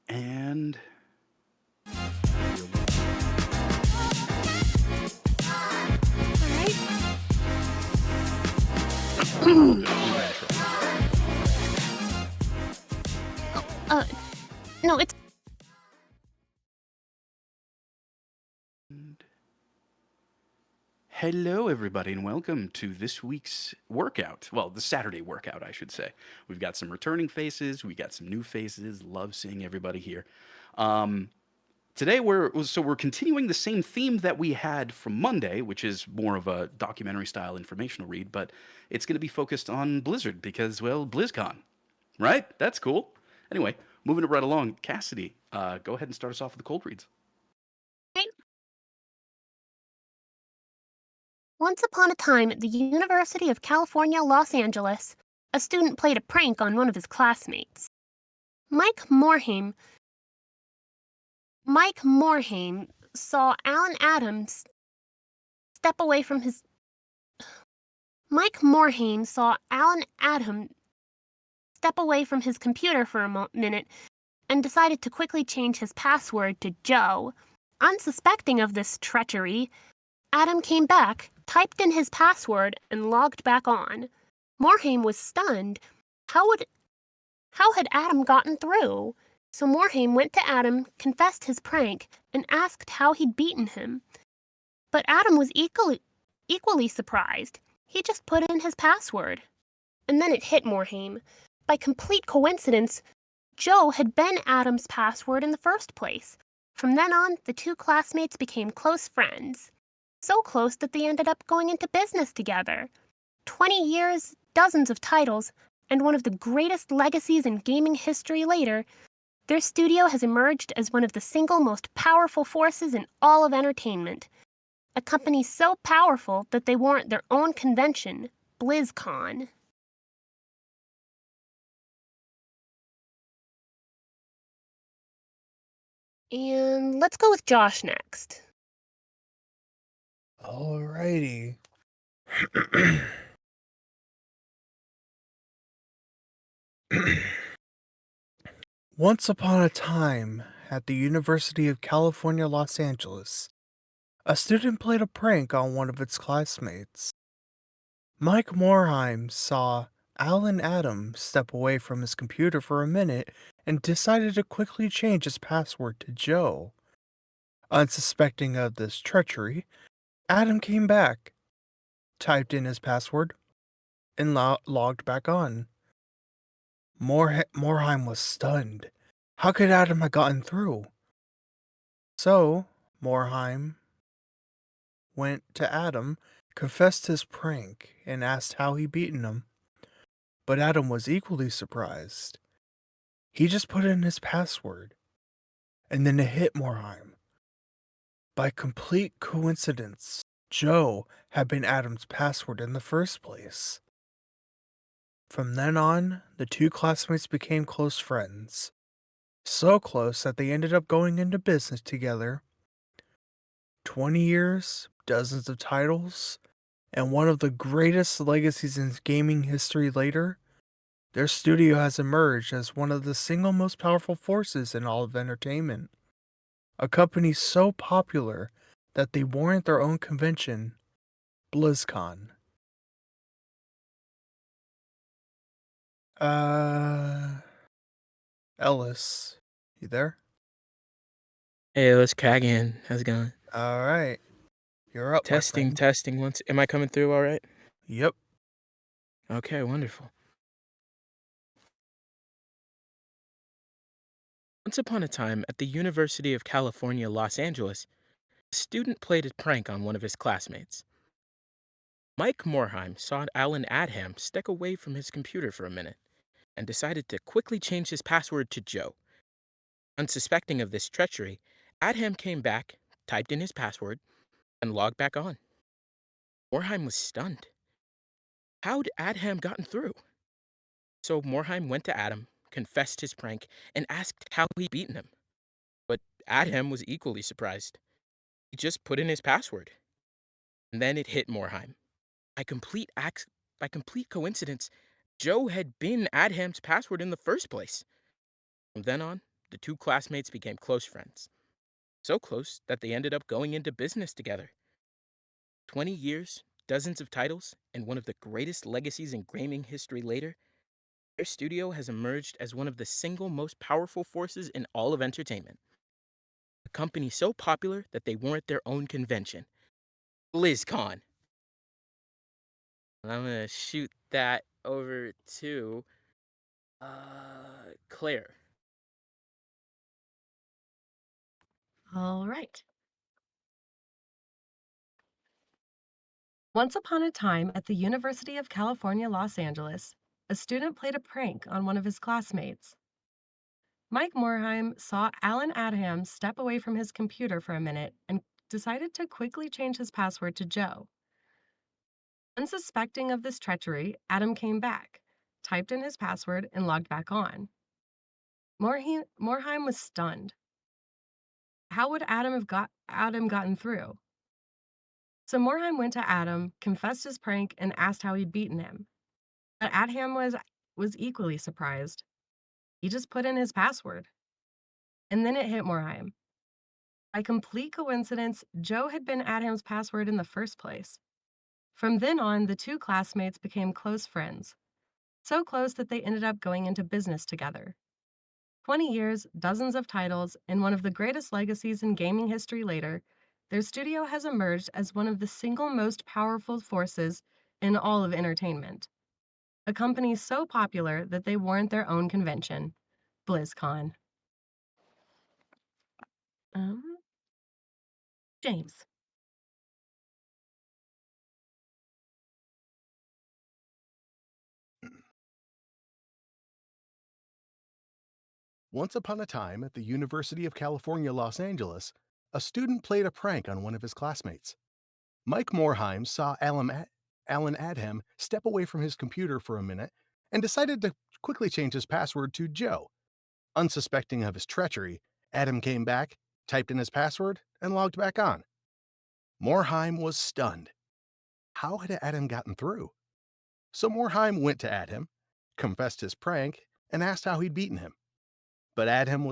And I'll do the intro. Uh, no, it's Hello, everybody, and welcome to this week's workout. Well, the Saturday workout, I should say. We've got some returning faces, we got some new faces. Love seeing everybody here. Um, Today we're continuing the same theme that we had from Monday, which is more of a documentary style informational read, but it's going to be focused on Blizzard because, well, BlizzCon, right? That's cool. Anyway, moving it right along, Cassidy, go ahead and start us off with the cold reads. right. Once upon a time at the University of California, Los Angeles, a student played a prank on one of his classmates. Mike Morhaime. Mike Morhaime saw Alan Adams step away from his. Mike Morhaime saw Alan Adams step away from his computer for a minute and decided to quickly change his password to Joe. Unsuspecting of this treachery, Adam came back, typed in his password, and logged back on. Morhaime was stunned. How had Adam gotten through? So Morhaime went to Adam, confessed his prank, and asked how he'd beaten him. But Adam was equally surprised. He just put in his password. And then it hit Morhaime. By complete coincidence, Joe had been Adam's password in the first place. From then on, the two classmates became close friends. So close that they ended up going into business together. 20 years, dozens of titles, and one of the greatest legacies in gaming history later, their studio has emerged as one of the single most powerful forces in all of entertainment. A company so powerful that they warrant their own convention, BlizzCon. And let's go with Josh next. Alrighty. Once upon a time, at the University of California, Los Angeles, a student played a prank on one of its classmates. Mike Morhaime saw Alan Adams step away from his computer for a minute and decided to quickly change his password to Joe. Unsuspecting of this treachery, Adam came back, typed in his password, and logged back on. Morhaime was stunned. How could Adam have gotten through? So, Morhaime went to Adam, confessed his prank, and asked how he beaten him. But Adam was equally surprised. He just put in his password, and then it hit Morhaime. By complete coincidence, Joe had been Adam's password in the first place. From then on, the two classmates became close friends. So close that they ended up going into business together. 20 years, dozens of titles, and one of the greatest legacies in gaming history later, their studio has emerged as one of the single most powerful forces in all of entertainment. A company so popular that they warrant their own convention, BlizzCon. Ellis, you there? Hey, let's crack in. How's it going? Alright, you're up, my Testing, friend. testing. Once, am I coming through all right? Yep. Okay, wonderful. Once upon a time, at the University of California, Los Angeles, a student played a prank on one of his classmates. Mike Morhaime saw Alan Adham step away from his computer for a minute and decided to quickly change his password to Joe. Unsuspecting of this treachery, Adham came back, typed in his password, and logged back on. Morhaime was stunned. How'd Adham gotten through? So Morhaime went to Adam, confessed his prank, and asked how he'd beaten him. But Adam was equally surprised. He just put in his password. And then it hit Morhaime. By complete coincidence, Joe had been Adham's password in the first place. From then on, the two classmates became close friends. So close that they ended up going into business together. 20 years, dozens of titles, and one of the greatest legacies in gaming history later, their studio has emerged as one of the single most powerful forces in all of entertainment. A company so popular that they warrant their own convention, BlizzCon. And I'm gonna shoot that over to Claire. All right. Once upon a time at the University of California, Los Angeles, a student played a prank on one of his classmates. Mike Morheim saw Alan Adham step away from his computer for a minute and decided to quickly change his password to Joe. Unsuspecting of this treachery, Adam came back, typed in his password, and logged back on. Morheim was stunned. How would Adam have gotten through? So Morheim went to Adam, confessed his prank, and asked how he'd beaten him. But Adham was equally surprised. He just put in his password. And then it hit Morheim. By complete coincidence, Joe had been Adham's password in the first place. From then on, the two classmates became close friends. So close that they ended up going into business together. 20 years, dozens of titles, and one of the greatest legacies in gaming history later, their studio has emerged as one of the single most powerful forces in all of entertainment. A company so popular that they warrant their own convention, BlizzCon. James. Once upon a time at the University of California, Los Angeles, a student played a prank on one of his classmates. Mike Morheim saw Alan Adham step away from his computer for a minute and decided to quickly change his password to Joe. Unsuspecting of his treachery, Adam came back, typed in his password, and logged back on. Morheim was stunned. How had Adam gotten through? So Morheim went to Adam, confessed his prank, and asked how he'd beaten him. But Adham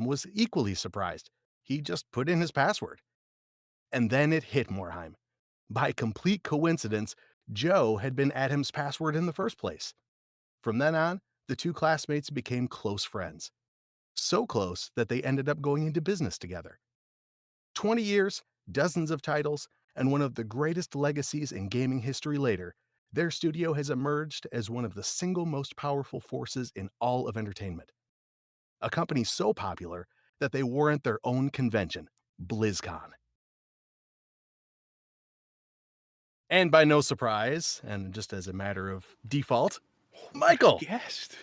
was equally surprised. He just put in his password. And then it hit Morheim. By complete coincidence, Joe had been Adham's password in the first place. From then on, the two classmates became close friends. So close that they ended up going into business together. 20 years, dozens of titles, and one of the greatest legacies in gaming history later, their studio has emerged as one of the single most powerful forces in all of entertainment. A company so popular that they warrant their own convention, BlizzCon. And by no surprise, and just as a matter of default, Michael. Guest.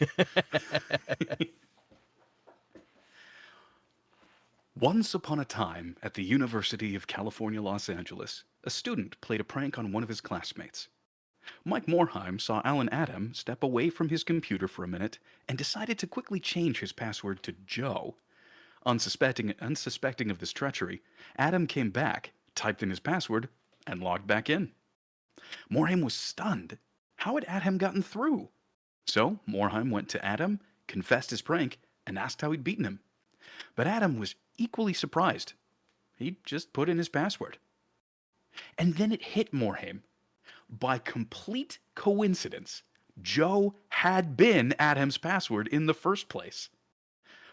Once upon a time at the University of California, Los Angeles, a student played a prank on one of his classmates. Mike Morheim saw Alan Adam step away from his computer for a minute and decided to quickly change his password to Joe. Unsuspecting of this treachery, Adam came back, typed in his password, and logged back in. Morheim was stunned. How had Adam gotten through? So Morheim went to Adam, confessed his prank, and asked how he'd beaten him. But Adam was equally surprised. He just put in his password. And then it hit Morheim. By complete coincidence, Joe had been Adam's password in the first place.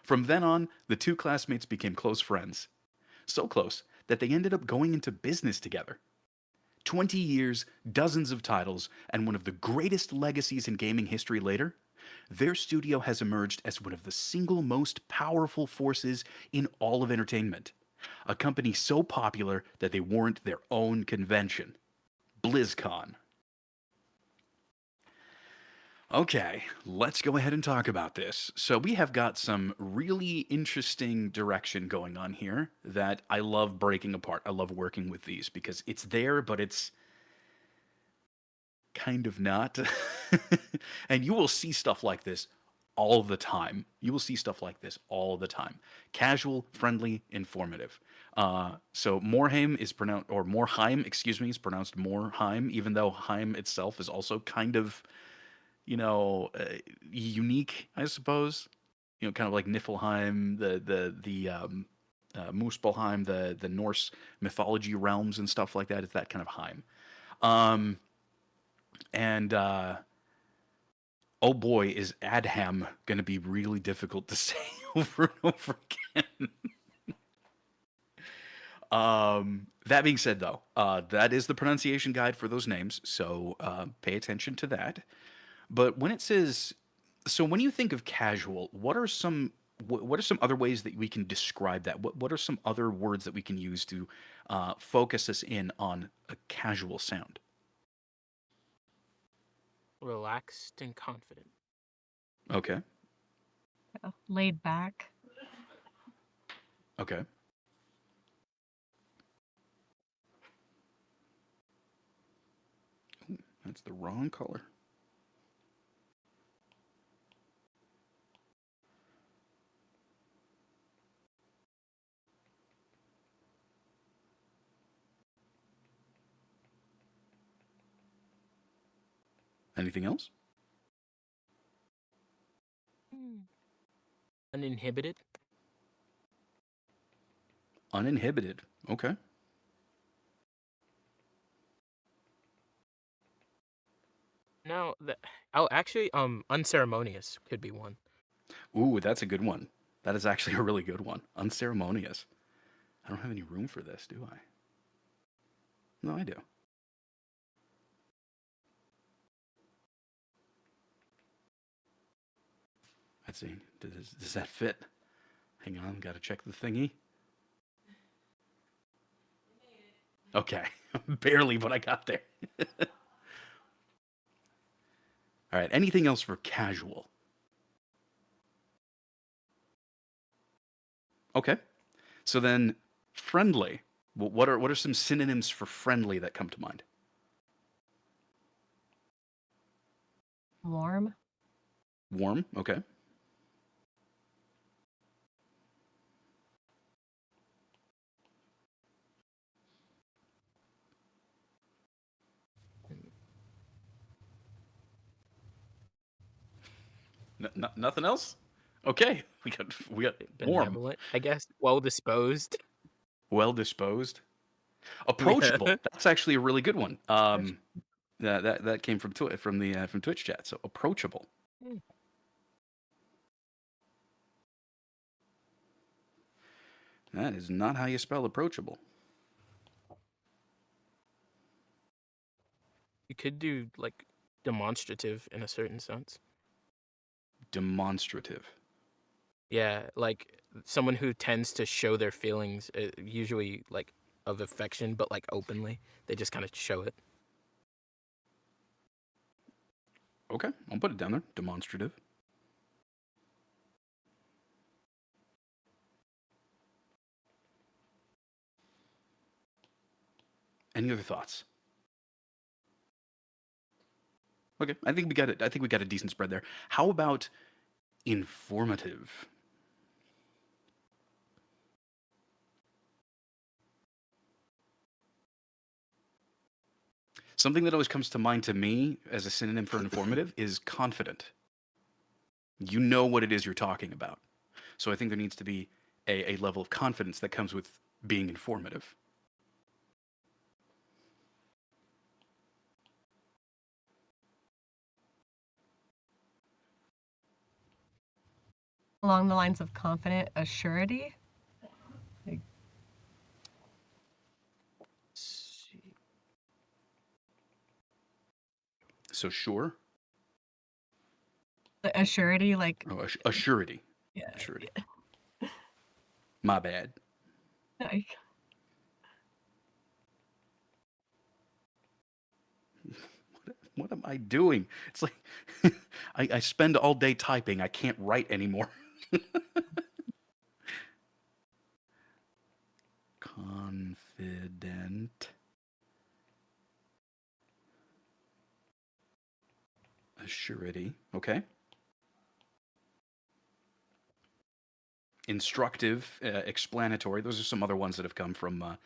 From then on, the two classmates became close friends. So close that they ended up going into business together. 20 years, dozens of titles, and one of the greatest legacies in gaming history later, their studio has emerged as one of the single most powerful forces in all of entertainment. A company so popular that they warrant their own convention, BlizzCon. Okay, let's go ahead and talk about this. So, we have got some really interesting direction going on here that I love breaking apart. I love working with these because it's there, but it's kind of not. And you will see stuff like this all the time. You will see stuff like this all the time. Casual, friendly, informative. So Morheim is pronounced, or Morheim, excuse me, is pronounced Morheim, even though Heim itself is also kind of, unique, I suppose. kind of like Niflheim, Muspelheim, the Norse mythology realms and stuff like that. It's that kind of Heim. Um, and oh boy, is Adham going to be really difficult to say over and over again. That being said, though, that is the pronunciation guide for those names, so pay attention to that. But when it says, so when you think of casual, what are some other ways that we can describe that? What are some other words that we can use to focus us in on a casual sound? Relaxed and confident. Okay. Laid back. Okay. Ooh, that's the wrong color. Anything else? Uninhibited. Uninhibited. Okay. No, oh, actually, unceremonious could be one. Ooh, that's a good one. That is actually a really good one. Unceremonious. I don't have any room for this, do I? No, I do. Let's see. Does that fit? Hang on, gotta check the thingy. Okay. Barely, but I got there. All right. Anything else for casual? Okay. So then, friendly. What are some synonyms for friendly that come to mind? Warm. Warm. Okay. Nothing else. Okay. We got warm. Benevolent, I guess. Well disposed. Well disposed. Yeah. Approachable. That's actually a really good one. That came from from Twitch chat. So approachable. That is not how you spell approachable. You could do like demonstrative in a certain sense. Demonstrative. Yeah, like someone who tends to show their feelings, usually like of affection, but like openly. They just kind of show it. Okay, I'll put it down there. Demonstrative. Any other thoughts? Okay, I think we got it. I think we got a decent spread there. How about informative? Something that always comes to mind to me as a synonym for informative is confident. You know what it is you're talking about. So I think there needs to be a level of confidence that comes with being informative. Along the lines of confident, a surety. Like, So sure. a surety, like Oh, a surety. yeah. Surety. My bad. Like, What am I doing? It's like I spend all day typing. I can't write anymore. Confident. A surety. Okay. Instructive, explanatory. Those are some other ones that have come from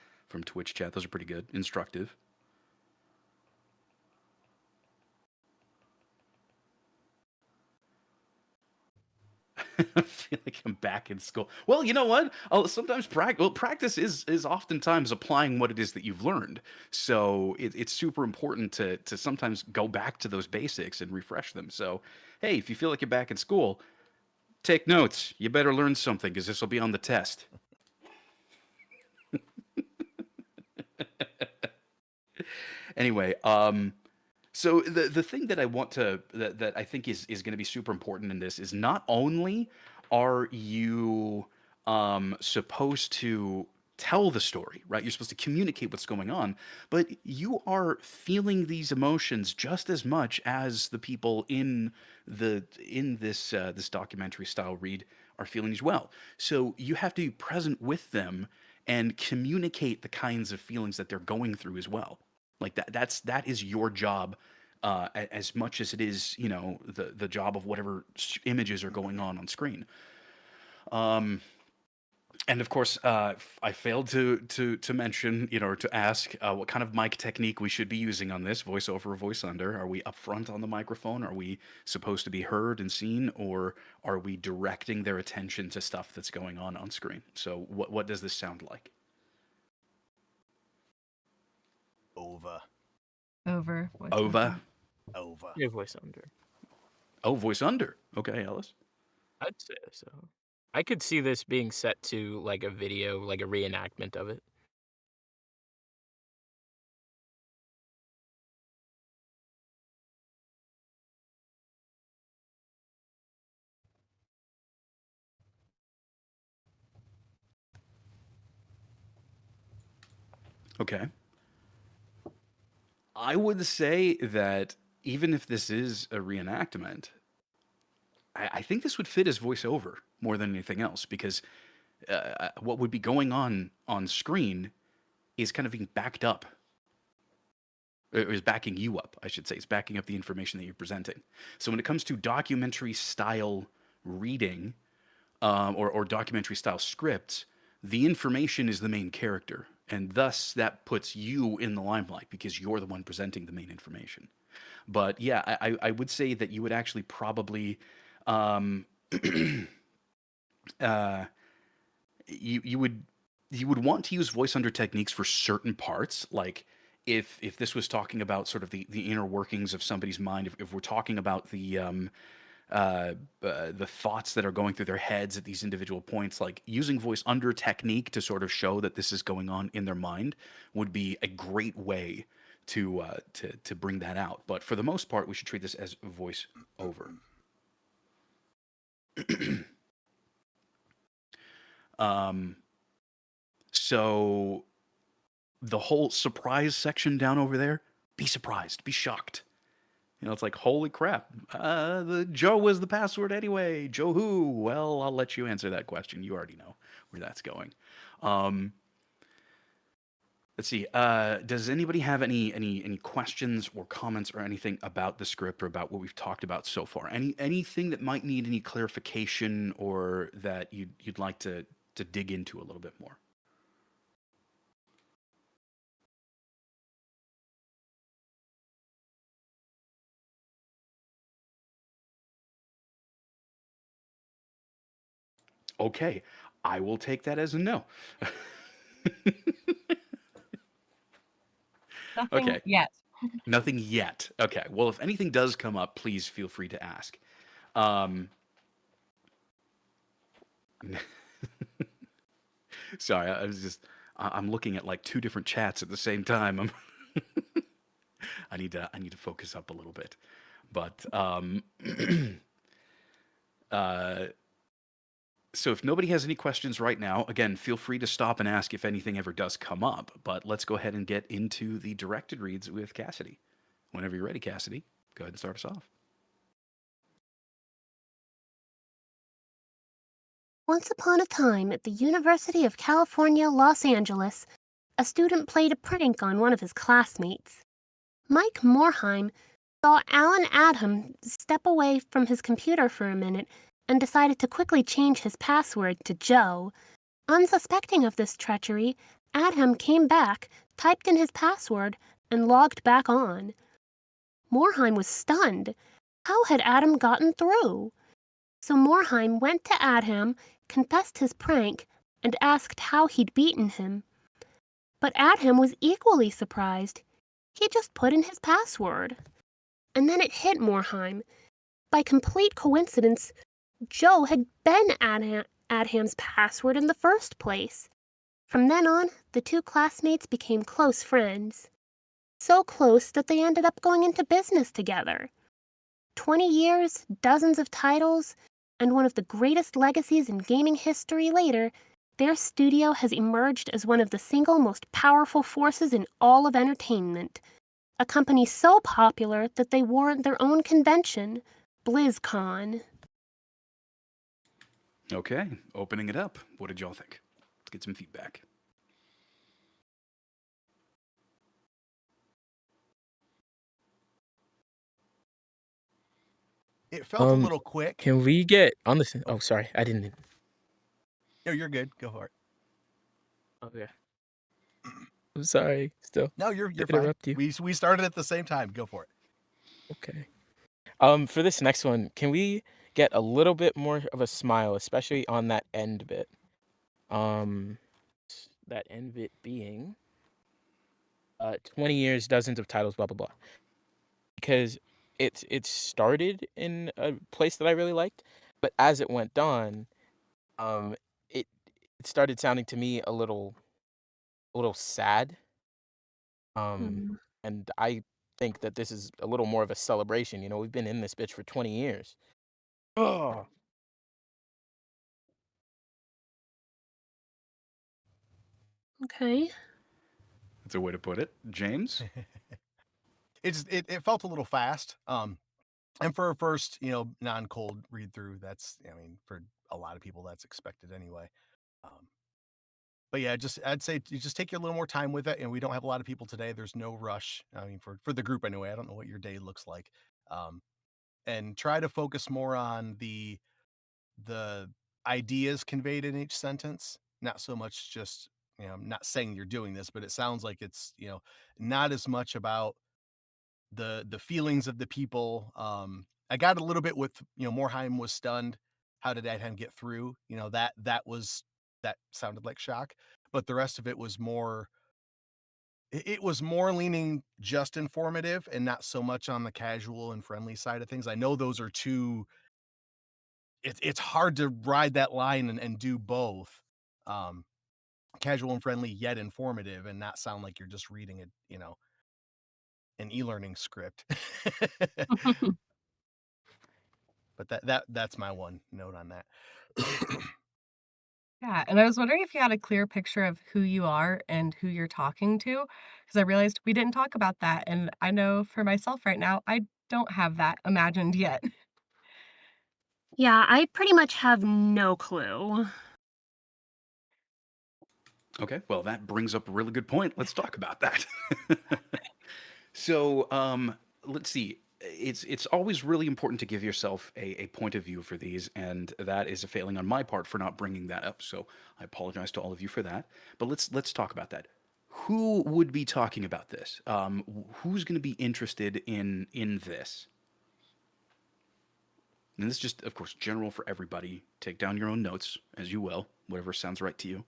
Twitch chat. Those are pretty good. Instructive. I feel like I'm back in school. Well, you know what? Sometimes practice is oftentimes applying what it is that you've learned. So it's super important to sometimes go back to those basics and refresh them. So, hey, if you feel like you're back in school, take notes. You better learn something because this will be on the test. Anyway, so the thing that I want to that I think is going to be super important in this is not only are you supposed to tell the story, right? You're supposed to communicate what's going on, but you are feeling these emotions just as much as the people in this documentary style read are feeling as well. So you have to be present with them and communicate the kinds of feelings that they're going through as well. Like that is your job, as much as it is, the job of whatever images are going on screen. And of course, I failed to mention, or to ask what kind of mic technique we should be using on this, voice over or voice under. Are we up front on the microphone? Are we supposed to be heard and seen, or are we directing their attention to stuff that's going on screen? So what does this sound like? Over. Over. Voice Over. over. Over. Your voice under. Oh, voice under. Okay, Ellis. I'd say so. I could see this being set to like a video, like a reenactment of it. Okay. I would say that even if this is a reenactment, I think this would fit as voiceover more than anything else because what would be going on screen is kind of being backed up. It is backing you up, I should say. It's backing up the information that you're presenting. So when it comes to documentary style reading, or documentary style scripts, the information is the main character. And thus, that puts you in the limelight because you're the one presenting the main information. But yeah, I would say that you would actually probably, um, uh, you would want to use voice under techniques for certain parts, like if this was talking about sort of the inner workings of somebody's mind, if we're talking about the thoughts that are going through their heads at these individual points, like using voice under technique to sort of show that this is going on in their mind would be a great way to bring that out. But for the most part, we should treat this as voice over. um, so the whole surprise section down over there, be surprised, be shocked. It's like, holy crap, the Joe was the password anyway. Joe who? Well, I'll let you answer that question. You already know where that's going. Um, let's see. Does anybody have any questions or comments or anything about the script or about what we've talked about so far? Anything that might need any clarification or that you'd like to dig into a little bit more? Okay, I will take that as a no. Nothing Okay, yet. nothing yet. Okay, well, if anything does come up, please feel free to ask. Um, sorry, I'm looking at like two different chats at the same time. I need to focus up a little bit. But uh, so if nobody has any questions right now, again, feel free to stop and ask if anything ever does come up. But let's go ahead and get into the directed reads with Cassidy. Whenever you're ready, Cassidy, go ahead and start us off. Once upon a time at the University of California, Los Angeles, a student played a prank on one of his classmates. Mike Morheim saw Alan Adam step away from his computer for a minute and decided to quickly change his password to Joe. Unsuspecting of this treachery, Adam came back, typed in his password, and logged back on. Morheim was stunned. How had Adam gotten through? So Morheim went to Adham, confessed his prank, and asked how he'd beaten him. But Adham was equally surprised. He just put in his password. And then it hit Morheim. By complete coincidence, Joe had been Adham's password in the first place. From then on, the two classmates became close friends. So close that they ended up going into business together. 20 years, dozens of titles, and one of the greatest legacies in gaming history later, their studio has emerged as one of the single most powerful forces in all of entertainment. A company so popular that they warrant their own convention, BlizzCon. Okay, opening it up. What did y'all think? Let's get some feedback. It felt a Um, little quick. can we get on this? Oh. Oh, sorry, I didn't. No, you're good. Go for it. Okay. I'm sorry. Still No, to you're fine. interrupt you. We started at the same time. Go for it. Okay. For this next one, can we get a little bit more of a smile, especially on that end bit? Um, that end bit being 20 years, dozens of titles, blah blah blah. Because it started in a place that I really liked, but as it went on, um, it it started sounding to me a little sad. Um, Hmm. and I think that this is a little more of a celebration. You know, we've been in this bitch for 20 years. Oh, Okay. That's a way to put it. James? It felt a little fast. And for a first, non-cold read through, that's, I mean, for a lot of people, that's expected anyway. Um, but yeah, I'd say you just take a little more time with it. And we don't have a lot of people today. There's no rush. I mean, for the group anyway. I don't know what your day looks like. Um, and try to focus more on the ideas conveyed in each sentence, not so much just, I'm not saying you're doing this, but it sounds like it's, not as much about the feelings of the people. I got a little bit with, Morheim was stunned. How did Adham get through? That sounded like shock, but the rest of it was more. It was more leaning just informative and not so much on the casual and friendly side of things. I know those are two. It's hard to ride that line and do both. Um, Casual and friendly yet informative and not sound like you're just reading an e-learning script. But that's my one note on that. Yeah, and I was wondering if you had a clear picture of who you are and who you're talking to, because I realized we didn't talk about that, and I know for myself right now, I don't have that imagined yet. Yeah, I pretty much have no clue. Okay, well, that brings up a really good point. Let's talk about that. So, let's see. It's always really important to give yourself a point of view for these, and that is a failing on my part for not bringing that up. So I apologize to all of you for that. But let's talk about that. Who would be talking about this? Who's going to be interested in this? And this is just, of course, general for everybody. Take down your own notes as you will, whatever sounds right to you.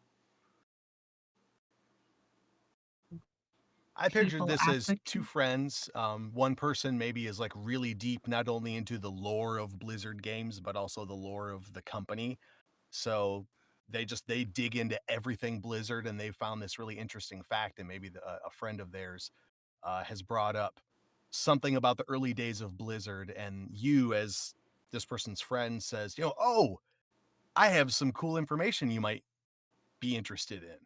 I pictured People this as two advocate. friends. One person maybe is like really deep, not only into the lore of Blizzard games, but also the lore of the company. So they dig into everything Blizzard, and they found this really interesting fact. And maybe a friend of theirs has brought up something about the early days of Blizzard, and you, as this person's friend, says, oh, I have some cool information you might be interested in.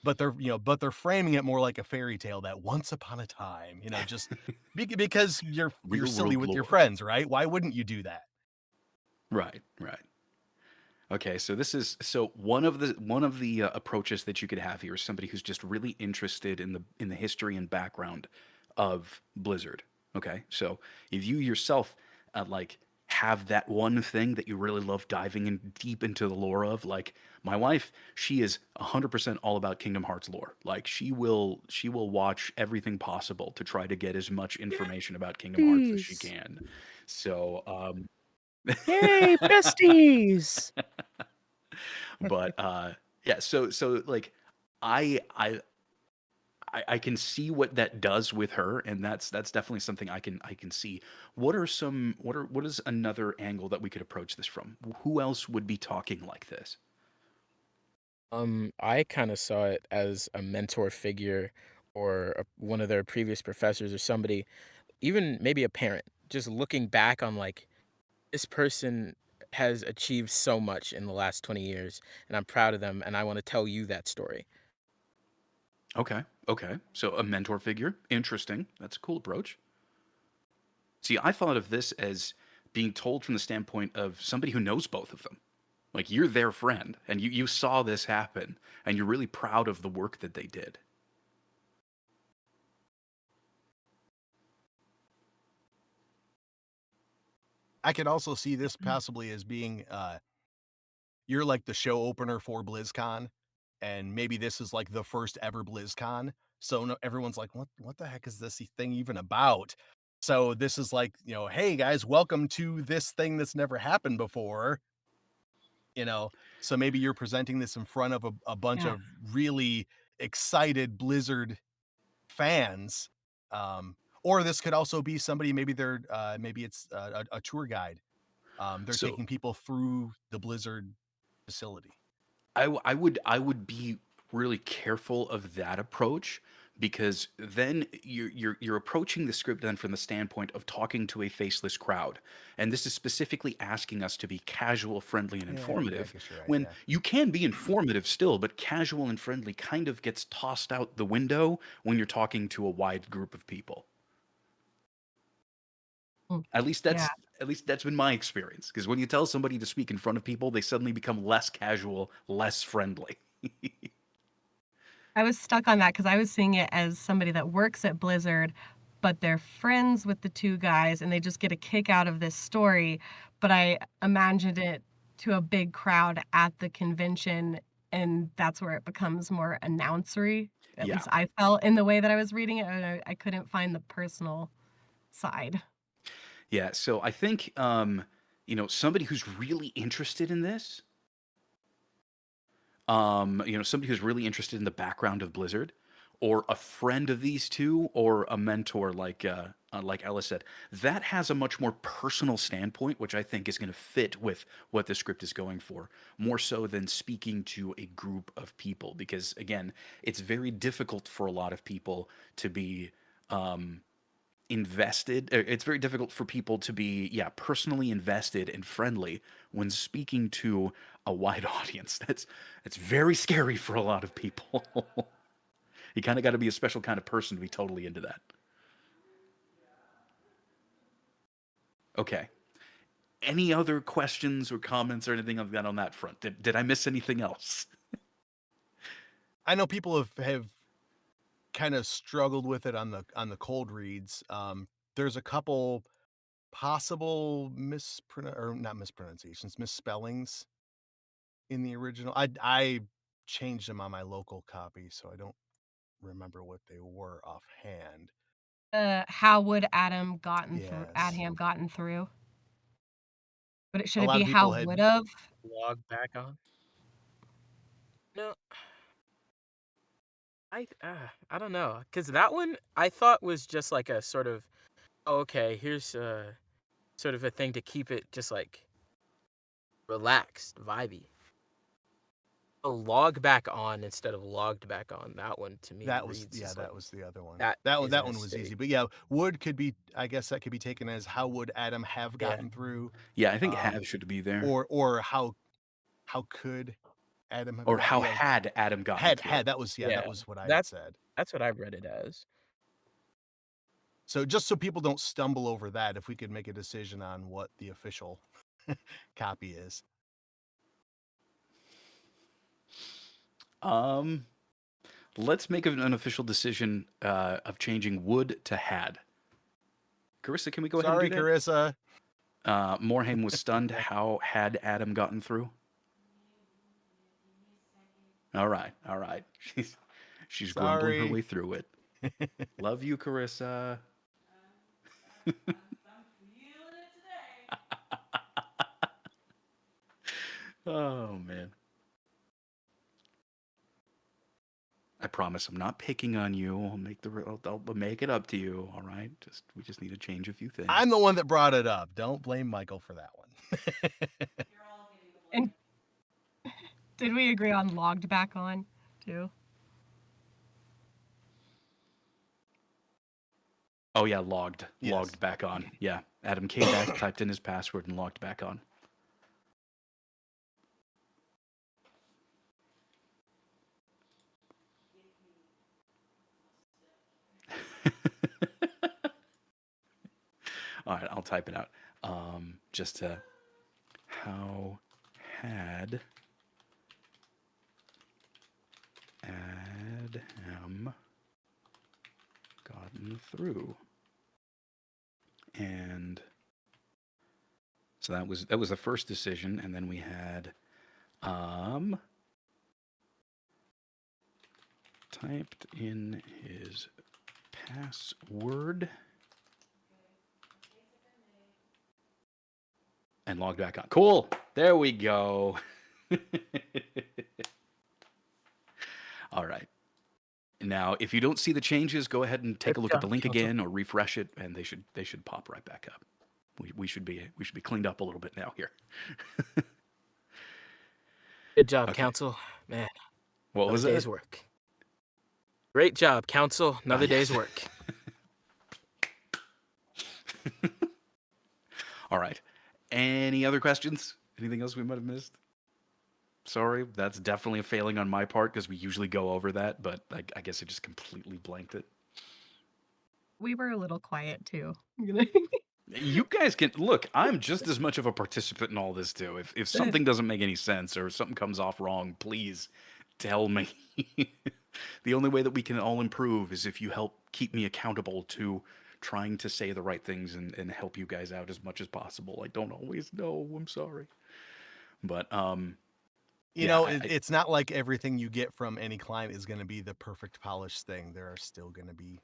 But they're framing it more like a fairy tale that once upon a time, just because you're Real silly world with your lore. friends, right? Why wouldn't you do that? Right, right. Okay, so this is so one of the approaches that you could have here is somebody who's just really interested in the history and background of Blizzard. Okay, so if you yourself like have that one thing that you really love diving in deep into the lore of, like my wife, she is 100% all about Kingdom Hearts lore. Like she will watch everything possible to try to get as much information about Kingdom Hearts as she jeez. can. So Yay, besties! But yeah, so like I I I can see what that does with her, and that's definitely something I can see. What is another angle that we could approach this from? Who else would be talking like this? I kind of saw it as a mentor figure or one of their previous professors or somebody, even maybe a parent, just looking back on like this person has achieved so much in the last 20 years and I'm proud of them and I want to tell you that story. Okay, okay. So a mentor figure, interesting. That's a cool approach. See, I thought of this as being told from the standpoint of somebody who knows both of them. Like you're their friend, and you saw this happen, and you're really proud of the work that they did. I could also see this possibly as being you're like the show opener for BlizzCon, and maybe this is like the first ever BlizzCon. So no, everyone's like, what the heck is this thing even about? So this is like, hey guys, welcome to this thing that's never happened before. You know, so maybe you're presenting this in front of a bunch Yeah. of really excited Blizzard fans. Or this could also be somebody, maybe they're maybe it's a tour guide. They're So taking people through the Blizzard facility. I would be really careful of that approach because then you're approaching the script then from the standpoint of talking to a faceless crowd, and this is specifically asking us to be casual, friendly, and Yeah, I informative. guess you're right. When Yeah. you can be informative still, but casual and friendly kind of gets tossed out the window when you're talking to a wide group of people. Mm. At least Yeah. that's been my experience. Because when you tell somebody to speak in front of people, they suddenly become less casual, less friendly. I was stuck on that because I was seeing it as somebody that works at Blizzard, but they're friends with the 2 guys, and they just get a kick out of this story, but I imagined it to a big crowd at the convention, and that's where it becomes more announcery. At Yeah. least I felt in the way that I was reading it, and I couldn't find the personal side. Yeah, so I think somebody who's really interested in this, somebody who's really interested in the background of Blizzard, or a friend of these two, or a mentor like Ella said, that has a much more personal standpoint, which I think is going to fit with what the script is going for, more so than speaking to a group of people. Because again, it's very difficult for a lot of people to be invested. It's very difficult for people to be, yeah, personally invested and friendly when speaking to a wide audience. That's very scary for a lot of people. You kind of got to be a special kind of person to be totally into that. Okay. Any other questions or comments or anything I've got on that front? Did I miss anything else? I know people have kind of struggled with it on the cold reads. There's a couple possible or not mispronunciations, misspellings in the original. I changed them on my local copy, so I don't remember what they were offhand. How would Yes. Adam gotten through? But it should A it lot be of how people had would've? Log back on. No, I don't know, cuz that one I thought was just like a sort of, "Oh, okay, here's sort of a thing to keep it just like relaxed, vibey." A log back on instead of logged back on. That one to me reads as like that was the other one. that That one is a that one was easy. mistake. But yeah, would could be, I guess that could be taken as how would Adam have Yeah. gotten through? Yeah, I think have Um, should be there. or how could Adam have Or gotten, how had Adam gotten had through? that was, yeah, that Yeah. was what I had That's said. that's what I read it as. So just so people don't stumble over that, if we could make a decision on what the official copy is. Um, let's make an official decision of changing would to had. Carissa, can we go ahead and do Sorry, that? Carissa. Morhaime was stunned. Yeah. How had Adam gotten through? All right, all right. She's grumbling her Sorry. way through it. Love you, Carissa. Oh man. I promise I'm not picking on you. I'll make it up to you. All right. We just need to change a few things. I'm the one that brought it up. Don't blame Michael for that one. And did we agree on logged back on too? Oh yeah, logged Yes. back on. Yeah, Adam K typed in his password and logged back on. All right, I'll type it out. Just to how had Adam gotten through? And so that was the first decision, and then we had typed in his password and logged back on. Cool. There we go. All right. Now, if you don't see the changes, go ahead and take a look at the link again or refresh it, and they should pop right back up. We should be cleaned up a little bit now here. Good job, Okay. Council. Man, What was another it? day's work. Great job, Council. Another yes. day's work. All right. Any other questions? Anything else we might have missed? Sorry, that's definitely a failing on my part because we usually go over that, but I guess I just completely blanked it. We were a little quiet too. You guys can look. I'm just as much of a participant in all this too. If something doesn't make any sense or something comes off wrong, please tell me. The only way that we can all improve is if you help keep me accountable to trying to say the right things and help you guys out as much as possible. I don't always know. I'm sorry, but You yeah, know, it's not like everything you get from any client is going to be the perfect polished thing. There are still going to be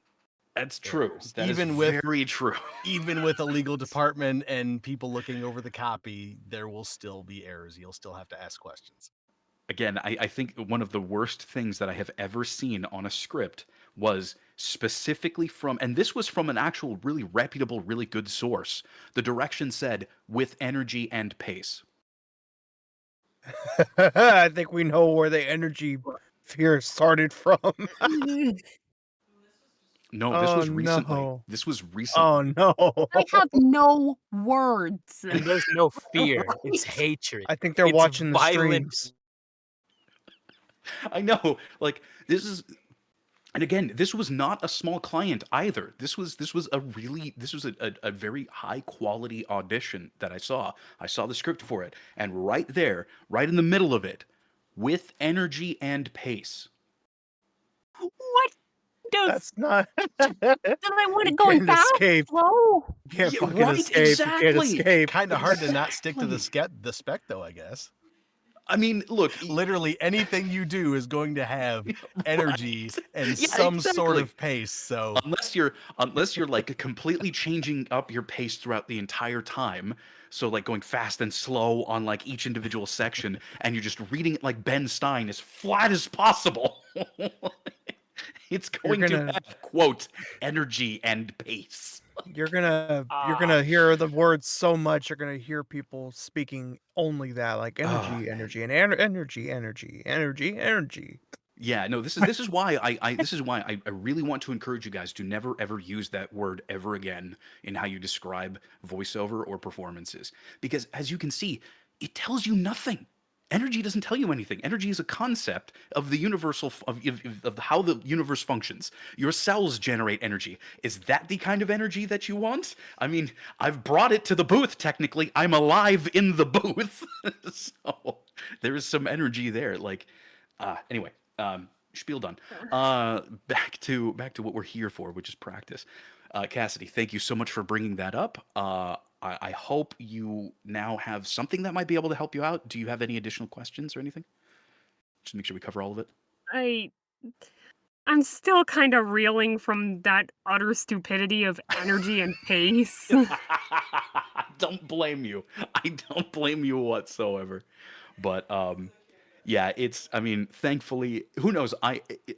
that's true. errors. That is Even with very true. even with a legal department and people looking over the copy, there will still be errors. You'll still have to ask questions. Again, I think one of the worst things that I have ever seen on a script was specifically from, and this was from an actual really reputable, really good source. The direction said, with energy and pace. I think we know where the energy fear started from. No, this was Oh, recently. no. This was recently. Oh no. I have no words. And there's no fear. It's hatred. I think they're It's watching the violent. streams. I know, like this is, and again, this was not a small client either. This was a very high quality audition that I saw. I saw the script for it, and right there, right in the middle of it, with energy and pace. What does That's not. do they want You it going can't fast? escape. Slow? You can't Yeah, fucking right, escape. You can't exactly. escape. Kind of hard to not stick to Exactly. the spec though, I guess. I mean, look, Literally anything you do is going to have energy right. and Yeah, some sort exactly. of pace. So Unless you're like completely changing up your pace throughout the entire time, so like going fast and slow on like each individual section, and you're just reading it like Ben Stein as flat as possible. It's You're going to gonna have quote energy and pace. you're gonna Ah, hear the words so much. You're gonna hear people speaking only that, like ah. energy, energy, and energy, energy, energy, energy. Yeah, no, this is why I really want to encourage you guys to never ever use that word ever again in how you describe voiceover or performances. Because as you can see, it tells you nothing. Energy doesn't tell you anything. Energy is a concept of the universal of how the universe functions. Your cells generate energy. Is that the kind of energy that you want? I mean, I've brought it to the booth technically. I'm alive in the booth. So there is some energy there. Like anyway, spiel done. Back to what we're here for, which is practice. Cassidy, thank you so much for bringing that up. I hope you now have something that might be able to help you out. Do you have any additional questions or anything? Just make sure we cover all of it. I'm still kind of reeling from that utter stupidity of energy and pace. Don't blame you. I don't blame you whatsoever. But yeah, it's, I mean, thankfully, who knows?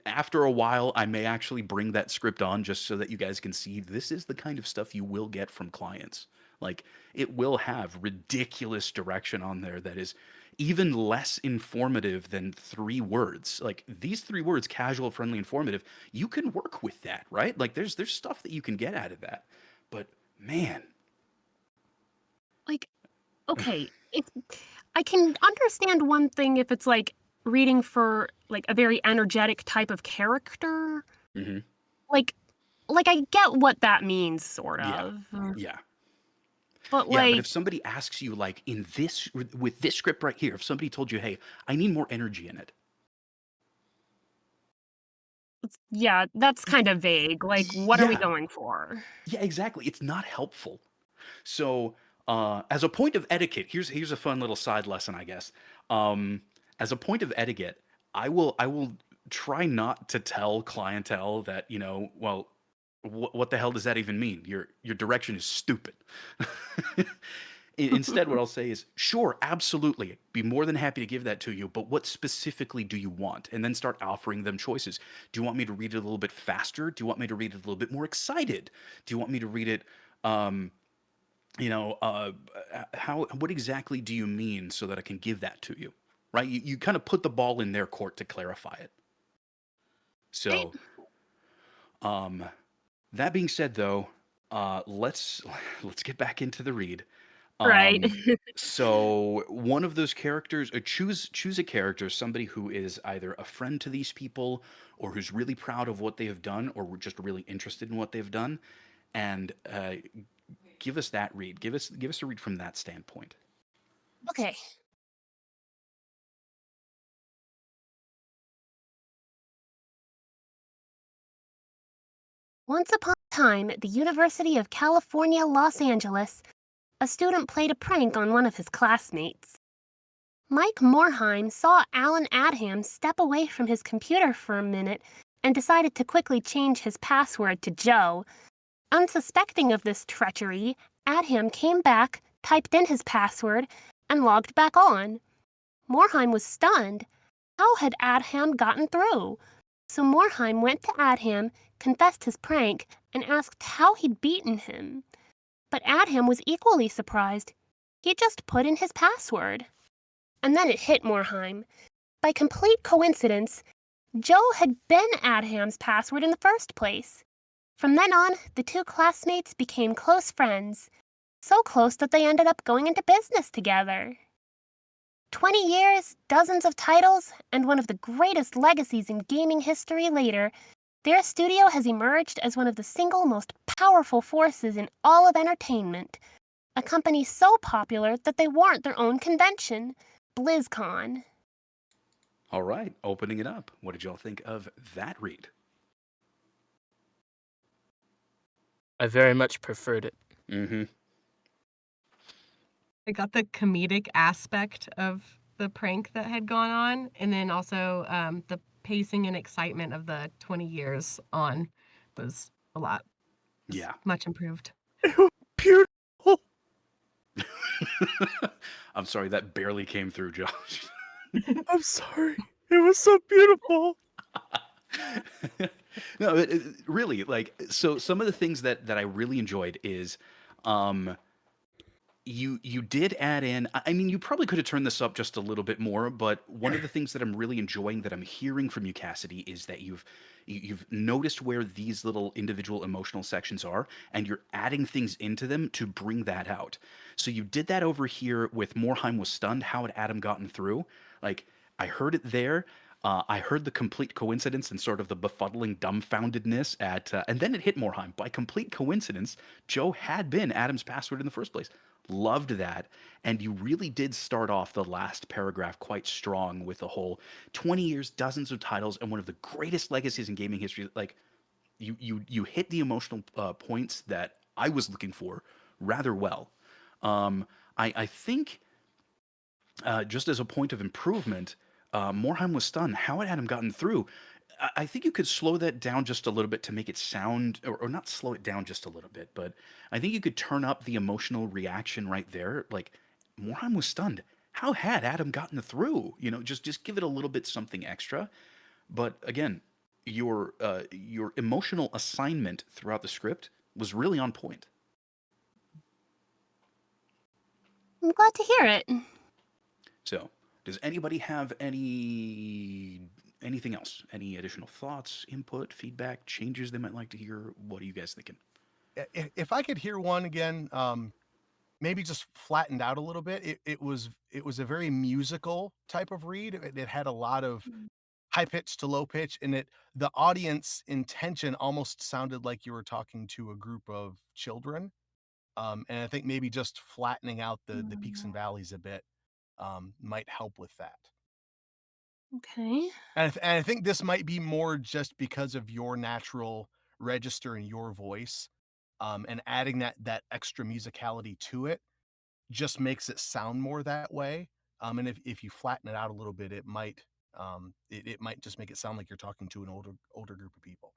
After a while, I may actually bring that script on just so that you guys can see this is the kind of stuff you will get from clients. Like, it will have ridiculous direction on there that is even less informative than 3 words. Like, these 3 words, casual, friendly, informative, you can work with that, right? Like, there's stuff that you can get out of that. But man, Like, okay, if I can understand one thing if it's like reading for like a very energetic type of character. hmm Like like I get what that means sort yeah, of. yeah. But Yeah, but if like somebody asks you, like, in this, with this script right here, if somebody told you, hey, I need more energy in it. yeah, that's kind of vague. Like what are we Yeah, going for? yeah, exactly. It's not helpful. So, as a point of etiquette, here's a fun little side lesson, I guess. As a point of etiquette, I will try not to tell clientele that, well, what the hell does that even mean? Your direction is stupid. Instead, what I'll say is, sure, absolutely, be more than happy to give that to you, but what specifically do you want? And then start offering them choices. Do you want me to read it a little bit faster? Do you want me to read it a little bit more excited? Do you want me to read it, um, you know, what exactly do you mean so that I can give that to you? Right? You kind of put the ball in their court to clarify it. Right? So, um, that being said, though, let's let's get back into the read. Right. Um, so one of those characters, choose a character, somebody who is either a friend to these people, or who's really proud of what they have done, or just really interested in what they've done, and give us that read. Give us a read from that standpoint. Okay. Once upon a time at the University of California, Los Angeles, a student played a prank on one of his classmates. Mike Morheim saw Alan Adham step away from his computer for a minute and decided to quickly change his password to Joe. Unsuspecting of this treachery, Adham came back, typed in his password, and logged back on. Morheim was stunned. How had Adham gotten through? So Morheim went to Adham, confessed his prank, and asked how he'd beaten him. But Adham was equally surprised. He just put in his password. And then it hit Morheim. By complete coincidence, Joe had been Adham's password in the first place. From then on, the two classmates became close friends. So close that they ended up going into business together. 20 years, dozens of titles, and one of the greatest legacies in gaming history later, their studio has emerged as one of the single most powerful forces in all of entertainment. A company so popular that they warrant their own convention, BlizzCon. All right, opening it up. What did y'all think of that read? I very much preferred it. Mm-hmm. I got the comedic aspect of the prank that had gone on, and then also the pacing and excitement of the 20 years on was a lot. Was Yeah. much improved. Beautiful. I'm sorry, that barely came through, Josh. I'm sorry. It was so beautiful. No, really, like, so some of the things that I really enjoyed is, um, you did add in. I mean, you probably could have turned this up just a little bit more, but one of the things that I'm really enjoying that I'm hearing from you, Cassidy, is that you've noticed where these little individual emotional sections are, and you're adding things into them to bring that out. So you did that over here with Morheim was stunned. How had Adam gotten through? Like, I heard it there. I heard the complete coincidence and sort of the befuddling dumbfoundedness and then it hit Morheim. By complete coincidence, Joe had been Adam's password in the first place. Loved that. And you really did start off the last paragraph quite strong with the whole 20 years, dozens of titles, and one of the greatest legacies in gaming history. Like, you hit the emotional points that I was looking for rather well. I think just as a point of improvement, Morheim was stunned. How had Adam gotten through? I think you could slow that down just a little bit to make it sound, or not slow it down just a little bit, but I think you could turn up the emotional reaction right there. Like, Morheim was stunned. how had Adam gotten through? You know, just give it a little bit something extra. But again, your emotional assignment throughout the script was really on point. I'm glad to hear it. So, does anybody have anything else? Any additional thoughts, input, feedback, changes they might like to hear? What are you guys thinking? If I could hear one again, maybe just flattened out a little bit. It was a very musical type of read. It had a lot of high pitch to low pitch, and the audience intention almost sounded like you were talking to a group of children. And I think maybe just flattening out the peaks and valleys a bit might help with that. Okay. And I think this might be more just because of your natural register and your voice, and adding that extra musicality to it just makes it sound more that way. And if you flatten it out a little bit, it might just make it sound like you're talking to an older group of people.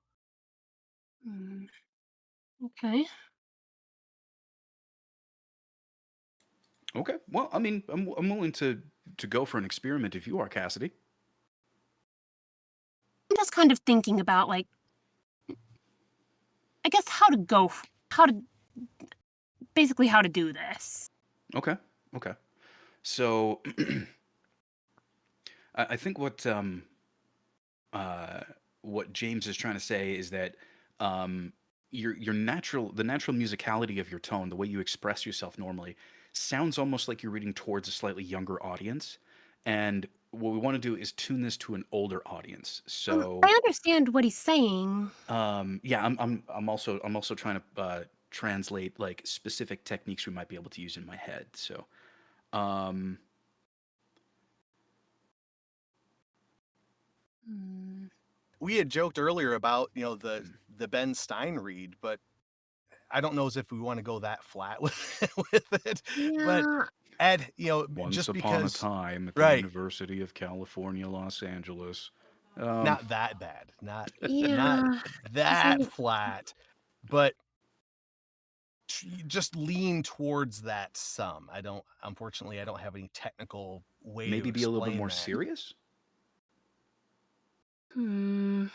Mm, okay. Okay. Well, I mean, I'm willing to go for an experiment if you are, Cassidy. I'm just kind of thinking about, like, I guess how to basically how to do this. Okay. Okay. So, I think uh, what James is trying to say is that um, the natural musicality of your tone, the way you express yourself normally, sounds almost like you're reading towards a slightly younger audience. And what we want to do is tune this to an older audience. I So, understand what he's saying. yeah, I'm also trying to translate like specific techniques we might be able to use in my head. So, um, Hmm. We had joked earlier about the Ben Stein read, but I don't know as if we want to go that flat with with it. But Yeah. Ed, once just upon a because, time at the right, University of California, Los Angeles. Um, not that bad, not Yeah. Just that like, flat, but just lean towards that some. Unfortunately, I don't have any technical way to maybe be a little bit explain more that. serious. hmm.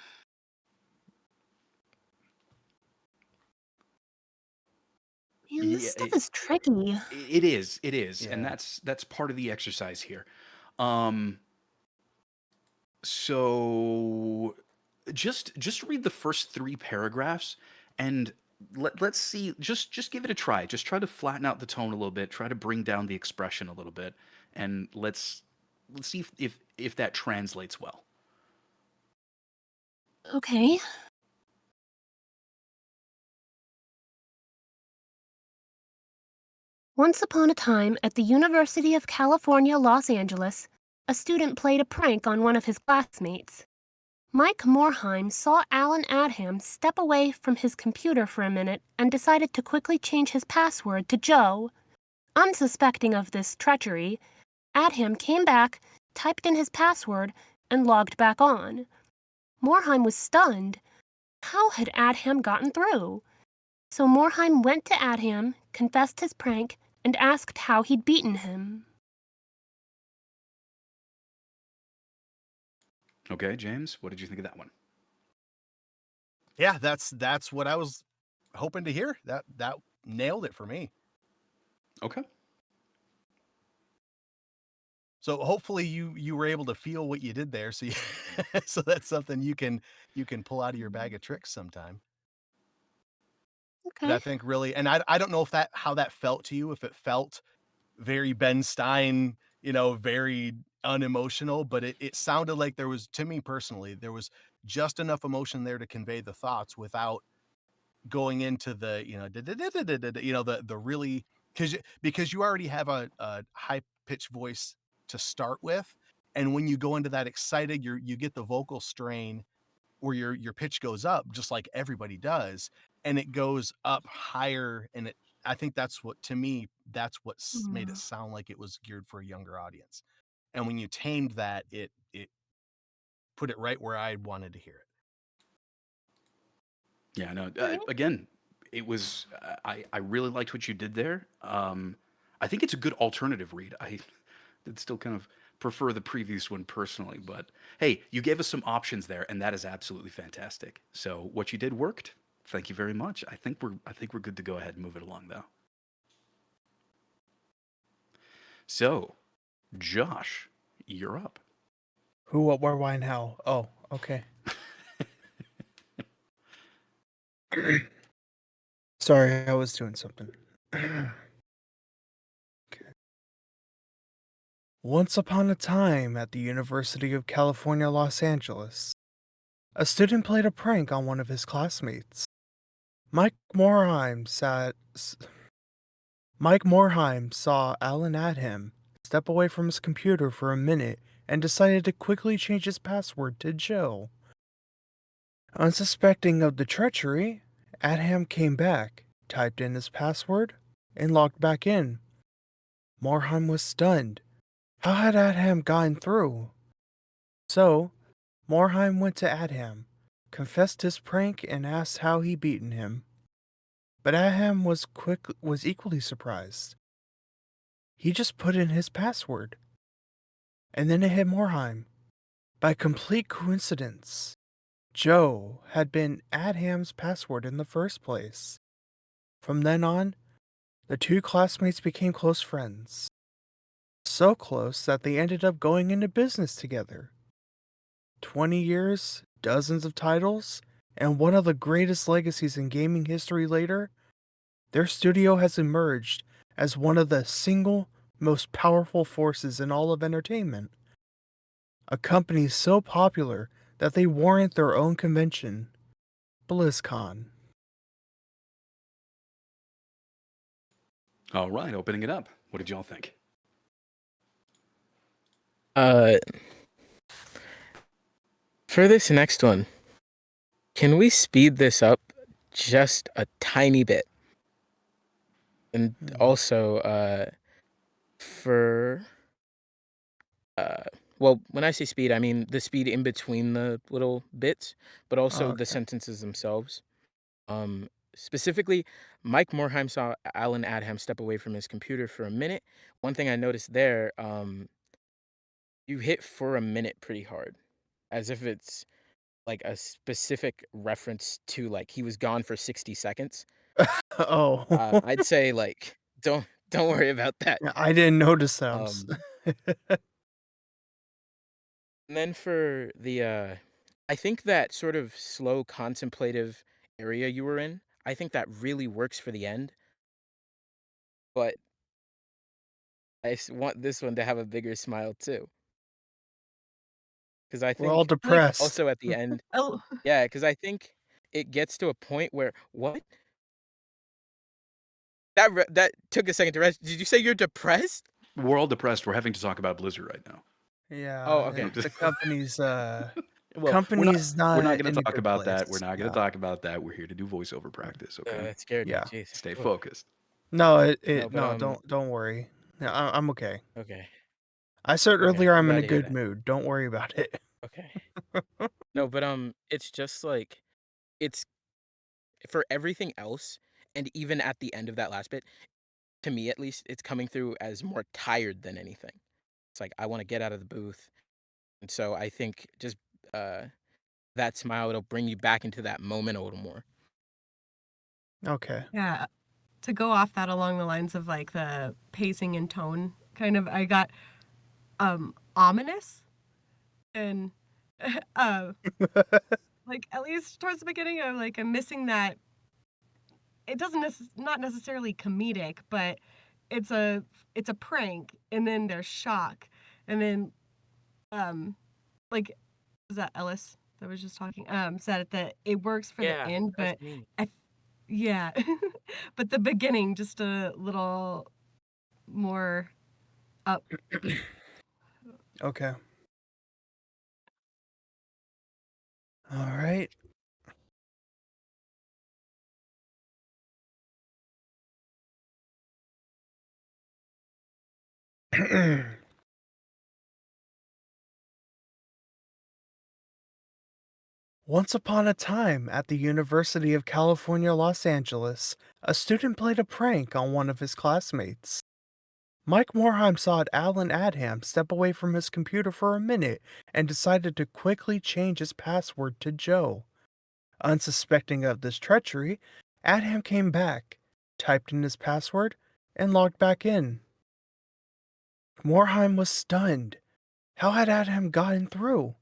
Man, this Yeah, stuff is tricky. it is, and Yeah. that's part of the exercise here. Um, so just read the first three paragraphs and let's see. Just give it a try. Just try to flatten out the tone a little bit. Try to bring down the expression a little bit, and let's see if that translates well. Okay. Once upon a time, at the University of California, Los Angeles, a student played a prank on one of his classmates. Mike Morheim saw Alan Adham step away from his computer for a minute and decided to quickly change his password to Joe. Unsuspecting of this treachery, Adham came back, typed in his password, and logged back on. Morheim was stunned. How had Adham gotten through? So Morheim went to Adham, confessed his prank, and asked how he'd beaten him. Okay, James, what did you think of that one? Yeah, that's what I was hoping to hear. That nailed it for me. Okay. So hopefully you were able to feel what you did there. So so that's something you can pull out of your bag of tricks sometime. But Okay. I think really, and I don't know if that how that felt to you, if it felt very Ben Stein, very unemotional, but it sounded like there was, to me personally, there was just enough emotion there to convey the thoughts without going into the, the really, because you already have a high pitched voice to start with. And when you go into that excited, you get the vocal strain where your pitch goes up just like everybody does, and it goes up higher, and I think that's what, to me, that's what made it Hmm. sound like it was geared for a younger audience. And when you tamed that, it put it right where I wanted to hear it. Yeah, no. Okay. Again, it was I really liked what you did there. I think it's a good alternative read. I'd still kind of prefer the previous one personally, but hey, you gave us some options there, and that is absolutely fantastic. So what you did worked. Thank you very much. I think we're good to go ahead and move it along though. So, Josh, you're up. Who, what, where, why, and how? Oh, okay. Sorry, I was doing something. Okay. Once upon a time at the University of California, Los Angeles, a student played a prank on one of his classmates. Mike Morheim sat. Mike Morheim saw Alan Adham step away from his computer for a minute and decided to quickly change his password to Joe. Unsuspecting of the treachery, Adham came back, typed in his password, and logged back in. Morheim was stunned. How had Adham gotten through? So, Morheim went to Adham, confessed his prank, and asked how he beaten him. But Adham was equally surprised. He just put in his password. And then it hit Morheim. By complete coincidence, Joe had been Adham's password in the first place. From then on, the two classmates became close friends. So close that they ended up going into business together. 20 years, dozens of titles, and one of the greatest legacies in gaming history later, their studio has emerged as one of the single most powerful forces in all of entertainment. A company so popular that they warrant their own convention, BlizzCon. All right, opening it up. What did y'all think? Uh, for this next one, can we speed this up just a tiny bit? And also, for well, when I say speed, I mean the speed in between the little bits, but also the Okay. sentences themselves. Specifically, Mike Morheim saw Alan Adham step away from his computer for a minute. One thing I noticed there, you hit for a minute pretty hard, as if it's like a specific reference to like he was gone for 60 seconds. Oh, I'd say like don't worry about that. I didn't notice that. Um, and then for the I think that sort of slow contemplative area you were in, I think that really works for the end, but want this one to have a bigger smile too. Because I We're all think Like, depressed. also at the end, oh, yeah, because I think it gets to a point where what? That took a second to rest. Did you say you're depressed? We're all depressed. We're having to talk about Blizzard right now. Oh, Yeah, okay. the company's Well, company's we're not not going in to a talk good about that. We're place. not going to Yeah, talk about that. We're here to do voiceover practice, okay? That scared me. yeah. Jeez. Stay Oof. focused. No, No, but no, don't worry. Yeah, I'm okay. okay, I said okay. earlier I'm I'm in glad a to hear good that. mood. Don't worry about it. Okay. No, but it's just like it's for everything else, and even at the end of that last bit, to me at least, it's coming through as more tired than anything. It's like I want to get out of the booth, and so I think just uh that smile it'll bring you back into that moment a little more. Okay. yeah. To go off that along the lines of like the pacing and tone, kind of, I got ominous and uh like at least towards the beginning I'm missing that it doesn't not necessarily comedic, but it's a it's a prank and then there's shock and then um like is that Ellis that was just talking said that it works for the Yeah, end, that's but me. I yeah. But the beginning just a little more up. Okay. All right. Once upon a time at the University of California, Los Angeles, a student played a prank on one of his classmates. Mike Morheim saw Alan Adham step away from his computer for a minute and decided to quickly change his password to Joe. Unsuspecting of this treachery, Adham came back, typed in his password, and logged back in. Morheim was stunned. How had Adham gotten through?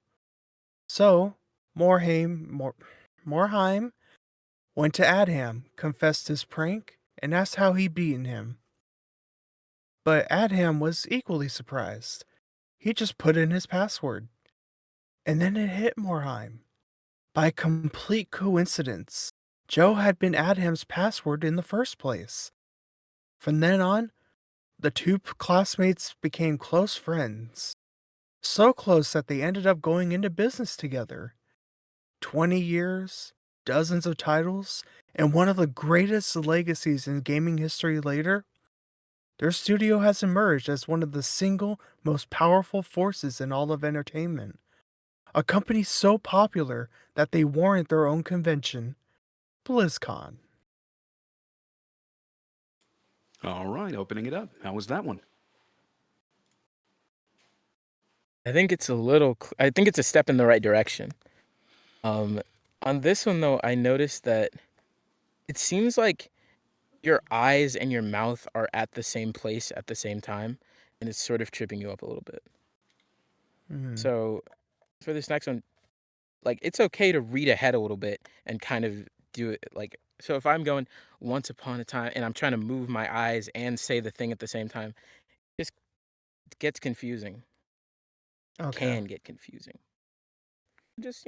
So, Morheim went to Adham, confessed his prank, and asked how he'd beaten him. But Adham was equally surprised. He just put in his password. And then it hit Morheim. By complete coincidence, Joe had been Adham's password in the first place. From then on, the two classmates became close friends. So close that they ended up going into business together. 20 years, dozens of titles, and one of the greatest legacies in gaming history later, their studio has emerged as one of the single most powerful forces in all of entertainment. A company so popular that they warrant their own convention, BlizzCon. All right, opening it up. How was that one? I think it's I think it's a step in the right direction. Um, on this one though, I noticed that it seems like your eyes and your mouth are at the same place at the same time, and it's sort of tripping you up a little bit. Hmm. So for this next one, like it's okay to read ahead a little bit and kind of do it like so if I'm going once upon a time and I'm trying to move my eyes and say the thing at the same time, it just gets confusing. Okay. Can get confusing. Just,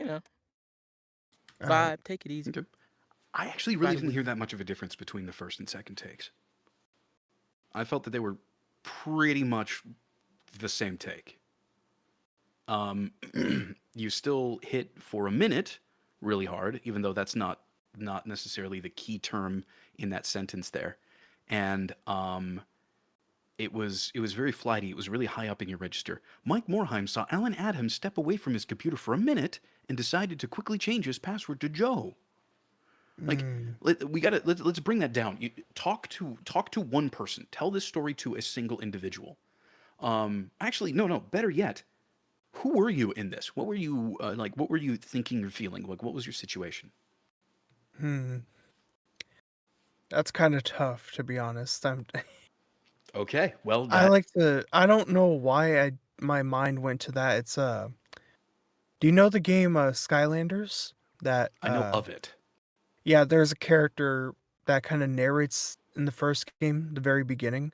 All right. vibe, take it easy. Okay. I actually really Ride it didn't with hear me. that much of a difference between the first and second takes. I felt that they were pretty much the same take. Um, you still hit for a minute really hard, even though that's not necessarily the key term in that sentence there. And it was very flighty. It was really high up in your register. Mike Morheim saw Alan Adams step away from his computer for a minute and decided to quickly change his password to Joe. Like, Mm. let's bring that down. You talk to one person. Tell this story to a single individual. Actually, no. Better yet, who were you in this? What were you like? What were you thinking or feeling? Like, what was your situation? Hmm. That's kind of tough, to be honest. Okay, well, I that like to. I don't know why my mind went to that. It's Do you know the game Skylanders? That I know of it. Yeah, there's a character that kind of narrates in the first game, the very beginning.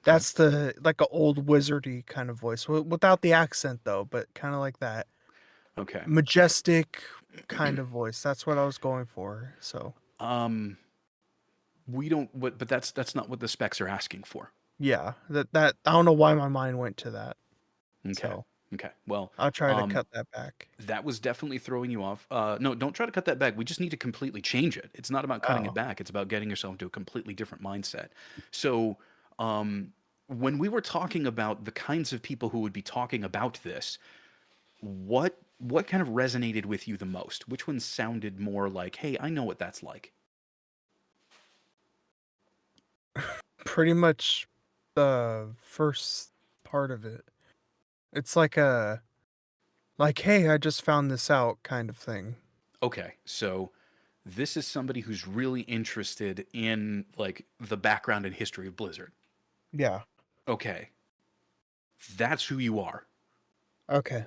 Okay, That's the like a old wizardy kind of voice, without the accent though, but kind of like that okay. majestic kind of voice. That's what I was going for. So Um, we don't. But that's not what the specs are asking for. yeah, that I don't know why my mind went to that. Okay, So okay. Well, I'll try to um, cut that back. that was definitely throwing you off. No, don't try to cut that back. We just need to completely change it. It's not about cutting it Oh, back. It's about getting yourself into a completely different mindset. So, um, when we were talking about the kinds of people who would be talking about this, what kind of resonated with you the most? Which one sounded more like, "Hey, I know what that's like." pretty much the first part of it. It's like hey, I just found this out kind of thing. Okay, so this is somebody who's really interested in like the background and history of Blizzard. Yeah. Okay, that's who you are. Okay.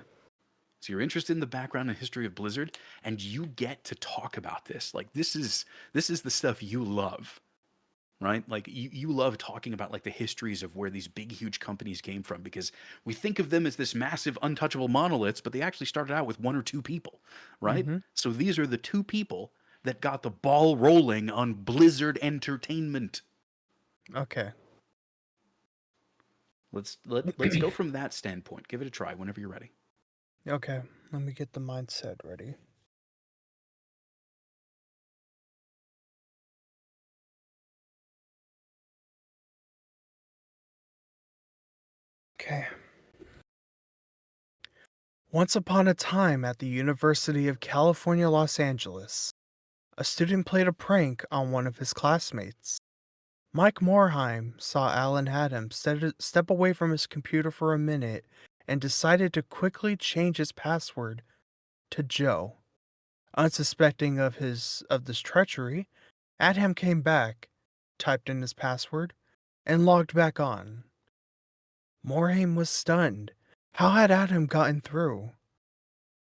So you're interested in the background and history of Blizzard, and you get to talk about this. Like this is the stuff you love, right? Like you love talking about like the histories of where these big, huge companies came from because we think of them as this massive, untouchable monoliths, but they actually started out with one or two people, right? Mhm. So these are the two people that got the ball rolling on Blizzard Entertainment. Okay. Let's go from that standpoint. Give it a try whenever you're ready. Okay. Let me get the mindset ready. Okay. Once upon a time at the University of California, Los Angeles, a student played a prank on one of his classmates. Mike Morheim saw Alan Adams step away from his computer for a minute and decided to quickly change his password to Joe. Unsuspecting of this treachery, Adham came back, typed in his password, and logged back on. Morhaime was stunned. How had Adham gotten through?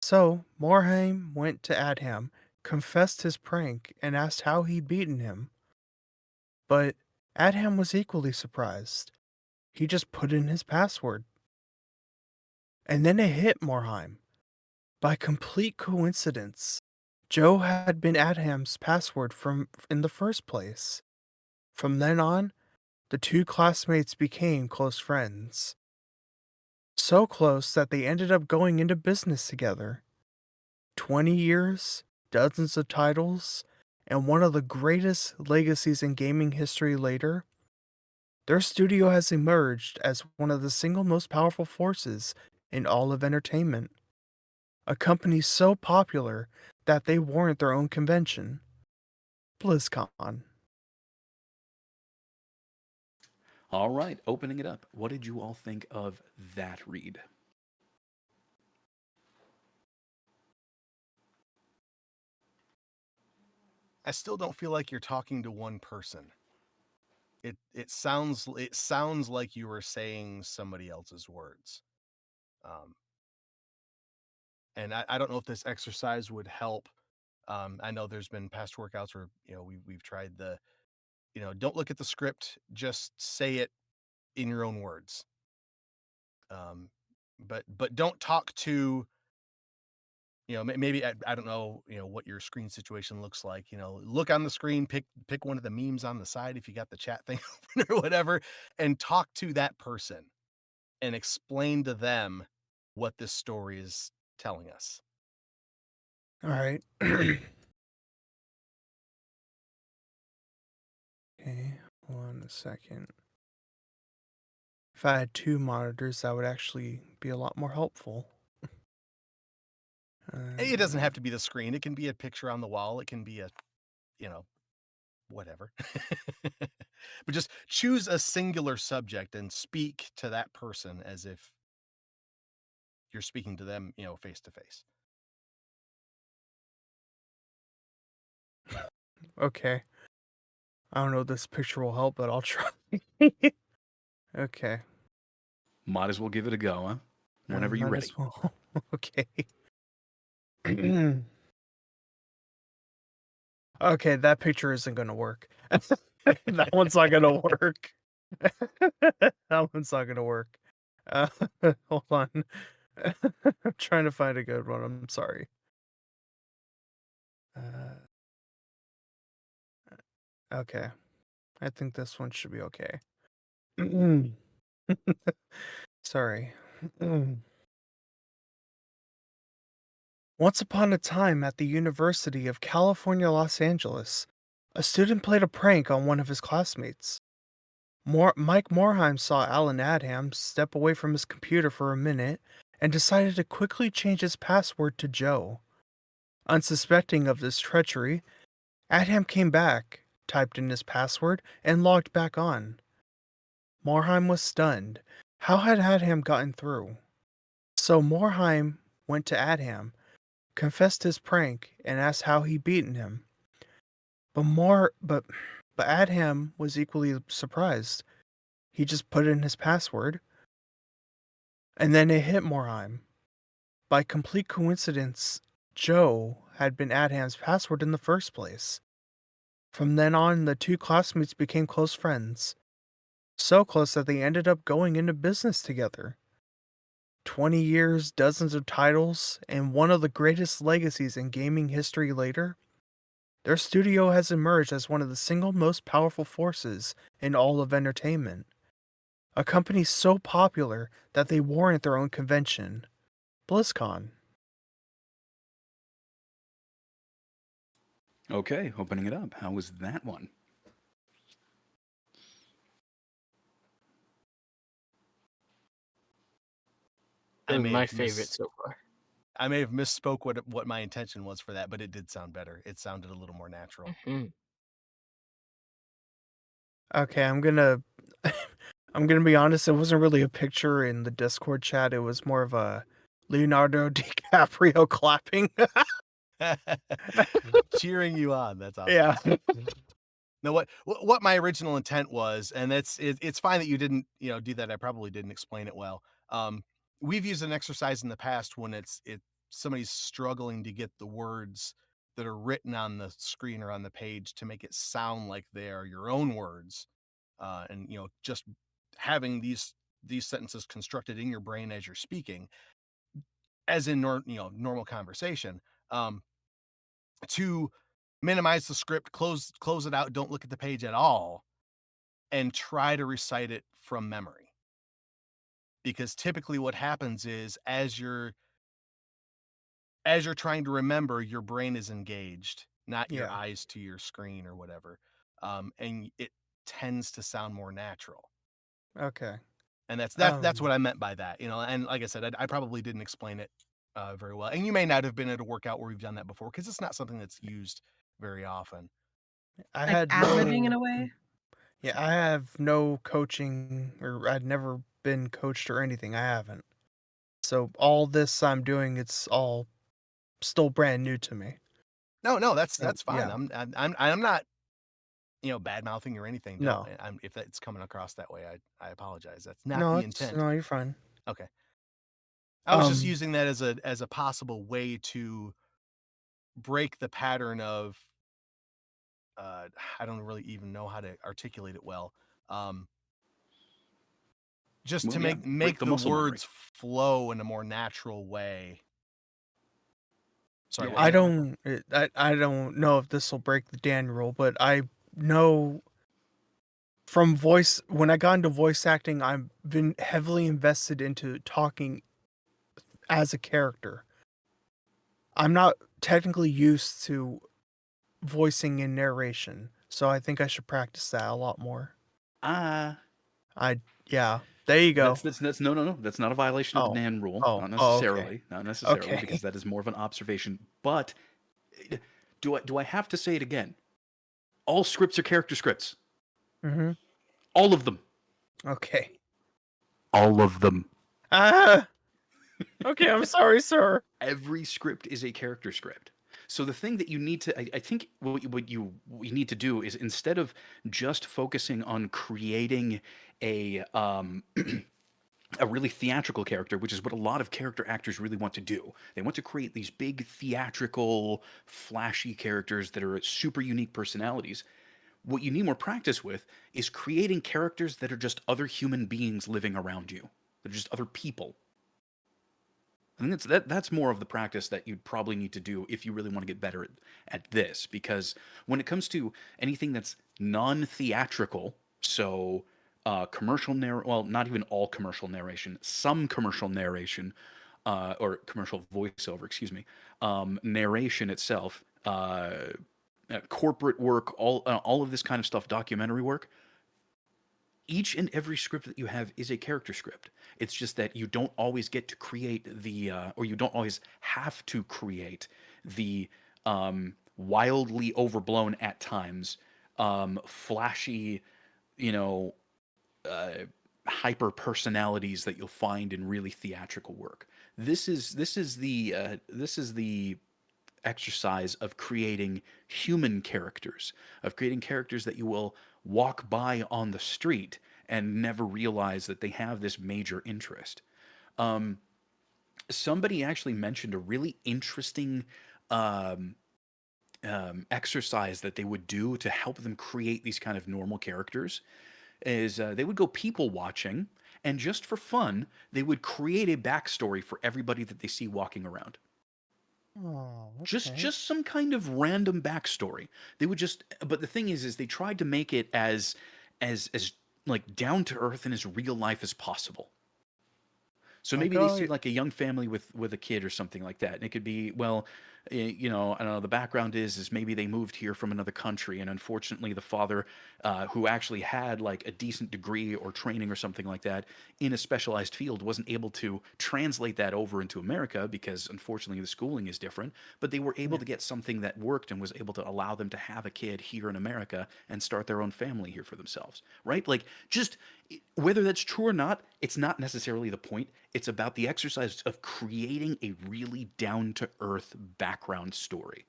So, Morhaime went to Adham, confessed his prank, and asked how he'd beaten him. But Adham was equally surprised. He just put in his password. And then it hit Morhaime. By complete coincidence, Joe had been Adham's password from in the first place. From then on, the two classmates became close friends. So close that they ended up going into business together. 20 years, dozens of titles, and one of the greatest legacies in gaming history later, their studio has emerged as one of the single most powerful forces in all of entertainment. A company so popular that they warrant their own convention, BlizzCon. All right, opening it up. What did you all think of that read? I still don't feel like you're talking to one person. It sounds like you were saying somebody else's words. Um, and I don't know if this exercise would help. I know there's been past workouts where we've tried don't look at the script, just say it in your own words. Um, but don't talk to maybe I don't know what your screen situation looks like. Look on the screen, pick one of the memes on the side if you got the chat thing open or whatever, and talk to that person and explain to them what this story is telling us. All right. Okay, hold on a second. If I had two monitors, that would actually be a lot more helpful. It doesn't have to be the screen. It can be a picture on the wall. It can be a, you know, whatever. But just choose a singular subject and speak to that person as if you're speaking to them, face to face. Okay. I don't know if this picture will help, but I'll try. Okay. Might as well give it a go, huh? Whenever you're Might ready. as well. Okay. Okay, that picture isn't gonna work. That one's not gonna work. That one's not gonna work. Uh, hold on. I'm trying to find a good one. I'm sorry. Uh, okay. I think this one should be okay. Sorry. Once upon a time at the University of California, Los Angeles, a student played a prank on one of his classmates. Mike Morheim saw Alan Adham step away from his computer for a minute and decided to quickly change his password to Joe. Unsuspecting of this treachery, Adham came back, typed in his password, and logged back on. Morheim was stunned. How had Adham gotten through? So Morheim went to Adham, confessed his prank, and asked how he'd beaten him. But Adham was equally surprised. He just put in his password, and then it hit Morheim. By complete coincidence, Joe had been Adham's password in the first place. From then on, the two classmates became close friends. So close that they ended up going into business together. 20 years, dozens of titles, and one of the greatest legacies in gaming history later, their studio has emerged as one of the single most powerful forces in all of entertainment. A company so popular that they warrant their own convention, BlizzCon. Okay, opening it up. How was that one? I Been may my have favorite so far. I may have misspoke what my intention was for that, but it did sound better. It sounded a little more natural. Hmm. Okay, I'm gonna I'm gonna be honest, it wasn't really a picture in the Discord chat, it was more of a Leonardo DiCaprio clapping. Cheering you on. That's awesome. Yeah. No, what my original intent was, and it's fine that you didn't, do that. I probably didn't explain it well. We've used an exercise in the past when somebody's struggling to get the words that are written on the screen or on the page to make it sound like they are your own words, and just having these sentences constructed in your brain as you're speaking, as in normal conversation. To minimize the script, close it out, don't look at the page at all, and try to recite it from memory. Because typically what happens is as you're trying to remember, your brain is engaged, not your Yeah. eyes to your screen or whatever. And it tends to sound more natural. Okay. And that's what I meant by that, and like I said, I probably didn't explain it very well. And you may not have been at a workout where we've done that before because it's not something that's used very often. I Like had ad-libbing in no a way? Yeah, I have no coaching, or I'd never been coached or anything, I haven't. So all this I'm doing, it's all still brand new to me. No, that's So, fine. yeah. I'm not, bad mouthing or anything. Don't. No. If that's coming across that way, I apologize. That's not No, the it's intent. no, you're fine. Okay. I was just Um, using that as a possible way to break the pattern of I don't really even know how to articulate it well. Um, just Well, to yeah, break make the the muscle memory. words flow in a more natural way. Sorry, Yeah, what was I that? don't I don't know if this will break the Dan rule, but I know from voice when I got into voice acting, I've been heavily invested into talking as a character. I'm not technically used to voicing in narration, so I think I should practice that a lot more. Ah, I Yeah, there you go. that's no. That's not a violation of the Oh, Nan rule. oh, Not oh, okay, necessarily. Not necessarily, okay. because that is more of an observation. But do I have to say it again? All scripts are character scripts. Mhm. All of them. Okay. All of them. Ah. Okay, I'm sorry, sir. Every script is a character script. So the thing that you need to, I think, what you need to do is instead of just focusing on creating a a really theatrical character, which is what a lot of character actors really want to do. They want to create these big theatrical, flashy characters that are super unique personalities. What you need more practice with is creating characters that are just other human beings living around you. They're just other people. I think that's more of the practice that you'd probably need to do if you really want to get better at this. Because when it comes to anything that's non-theatrical, so well, not even all commercial narration, some commercial narration, or commercial voiceover, excuse me, narration itself, corporate work, all of this kind of stuff, documentary work, each and every script that you have is a character script. It's just that you don't always get to create or you don't always have to create the wildly overblown at times, flashy, you know, uh, hyper personalities that you'll find in really theatrical work. This is the exercise of creating human characters, of creating characters that you will walk by on the street and never realize that they have this major interest. Somebody actually mentioned a really interesting um, exercise that they would do to help them create these kind of normal characters is they would go people watching, and just for fun they would create a backstory for everybody that they see walking around. Oh, just okay. just some kind of random backstory. They would just, but the thing is they tried to make it as like down to earth and as real life as possible. So Like, maybe they oh, see like a young family with a kid or something like that, and it could be, well, you know, I don't know. The background is maybe they moved here from another country, and unfortunately, the father, who actually had like a decent degree or training or something like that in a specialized field, wasn't able to translate that over into America because unfortunately the schooling is different. But they were able yeah. to get something that worked and was able to allow them to have a kid here in America and start their own family here for themselves, right? Like just whether that's true or not, it's not necessarily the point. It's about the exercise of creating a really down to earth background story.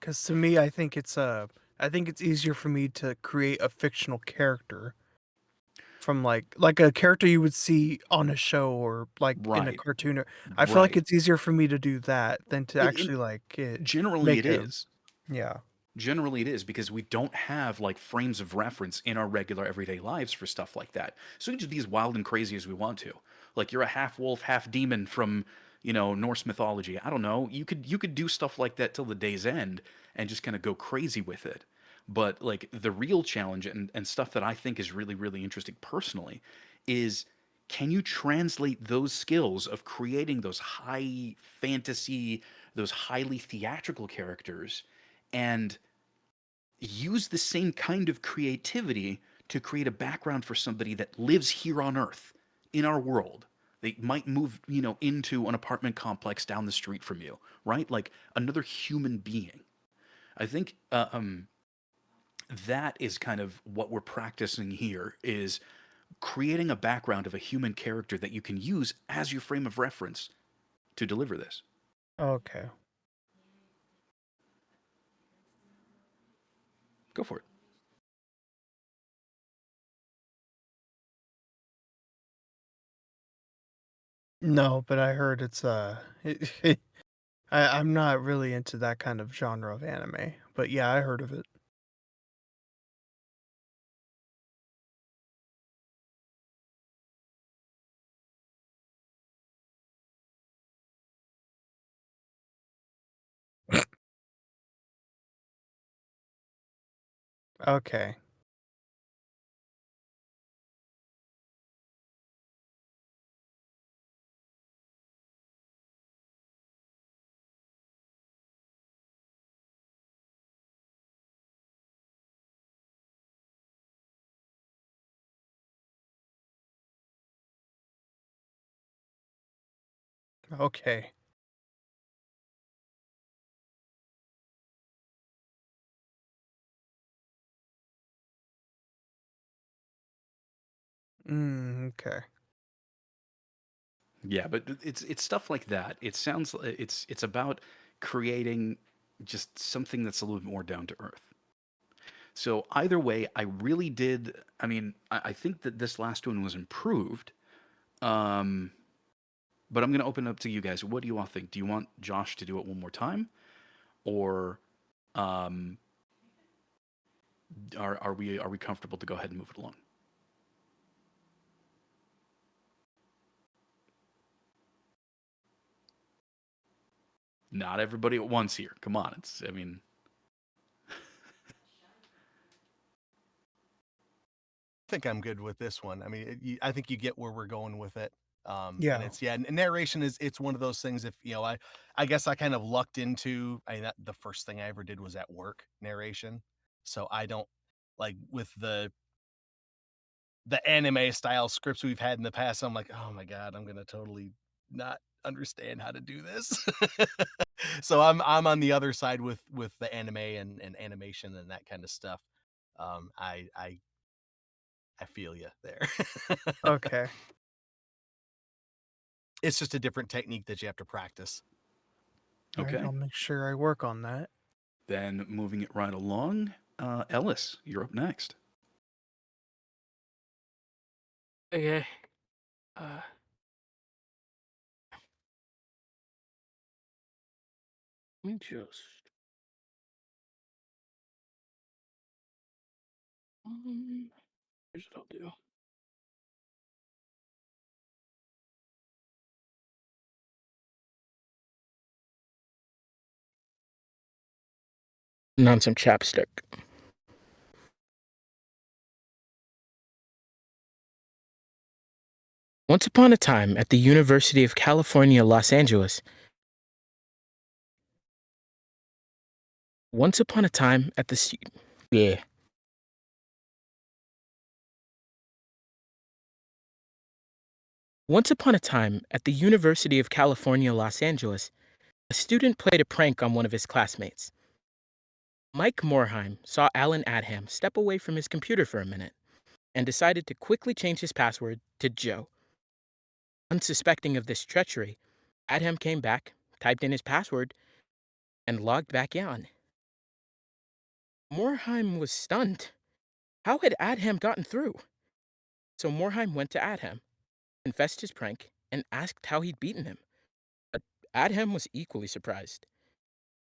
Because to me, I think it's easier for me to create a fictional character from like a character you would see on a show or like in a Right, cartoon. I feel like right. it's easier for me to do that than to It actually like generally make it a is. yeah. Generally it is because we don't have like frames of reference in our regular everyday lives for stuff like that. So we can just be as wild and crazy as we want to. Like you're a half wolf, half demon from, you know, Norse mythology. I don't know. You could do stuff like that till the day's end and just kind of go crazy with it. But like the real challenge and stuff that I think is really, really interesting personally is, can you translate those skills of creating those high fantasy, those highly theatrical characters and use the same kind of creativity to create a background for somebody that lives here on Earth in our world? They might move, you know, into an apartment complex down the street from you, right? Like another human being. I think that is kind of what we're practicing here is creating a background of a human character that you can use as your frame of reference to deliver this. Okay. Go for it. No, but I heard it's I'm not really into that kind of genre of anime, but yeah, I heard of it. Okay. Okay. Okay. Yeah, but it's stuff like that. It sounds it's about creating just something that's a little bit more down to earth. So either way, I really did. I mean, I think that this last one was improved. Um, but I'm going to open it up to you guys. What do you all think? Do you want Josh to do it one more time, or um, are we comfortable to go ahead and move it along? Not everybody at once here. Come on, it's. I mean, I think I'm good with this one. I mean, I think you get where we're going with it. And Yeah. it's yeah, narration is it's one of those things. If you know, I guess I kind of lucked into. I mean, that the first thing I ever did was at work narration, so I don't like with the anime style scripts we've had in the past. I'm like, oh my god, I'm gonna totally not understand how to do this. So I'm on the other side with the anime and animation and that kind of stuff. I feel you there. Okay. It's just a different technique that you have to practice. All right, okay. I'll make sure I work on that. Then moving it right along, Ellis, you're up next. Okay. Uh, Let me just. Here's what I'll do. And on some chapstick. Once upon a time at the University of California, Los Angeles. Once upon a time at the yeah. Once upon a time at the University of California, Los Angeles, a student played a prank on one of his classmates. Mike Morheim saw Alan Adham step away from his computer for a minute and decided to quickly change his password to Joe. Unsuspecting of this treachery, Adham came back, typed in his password, and logged back on. Morheim was stunned. How had Adham gotten through? So Morheim went to Adham, confessed his prank, and asked how he'd beaten him. But Adham was equally surprised.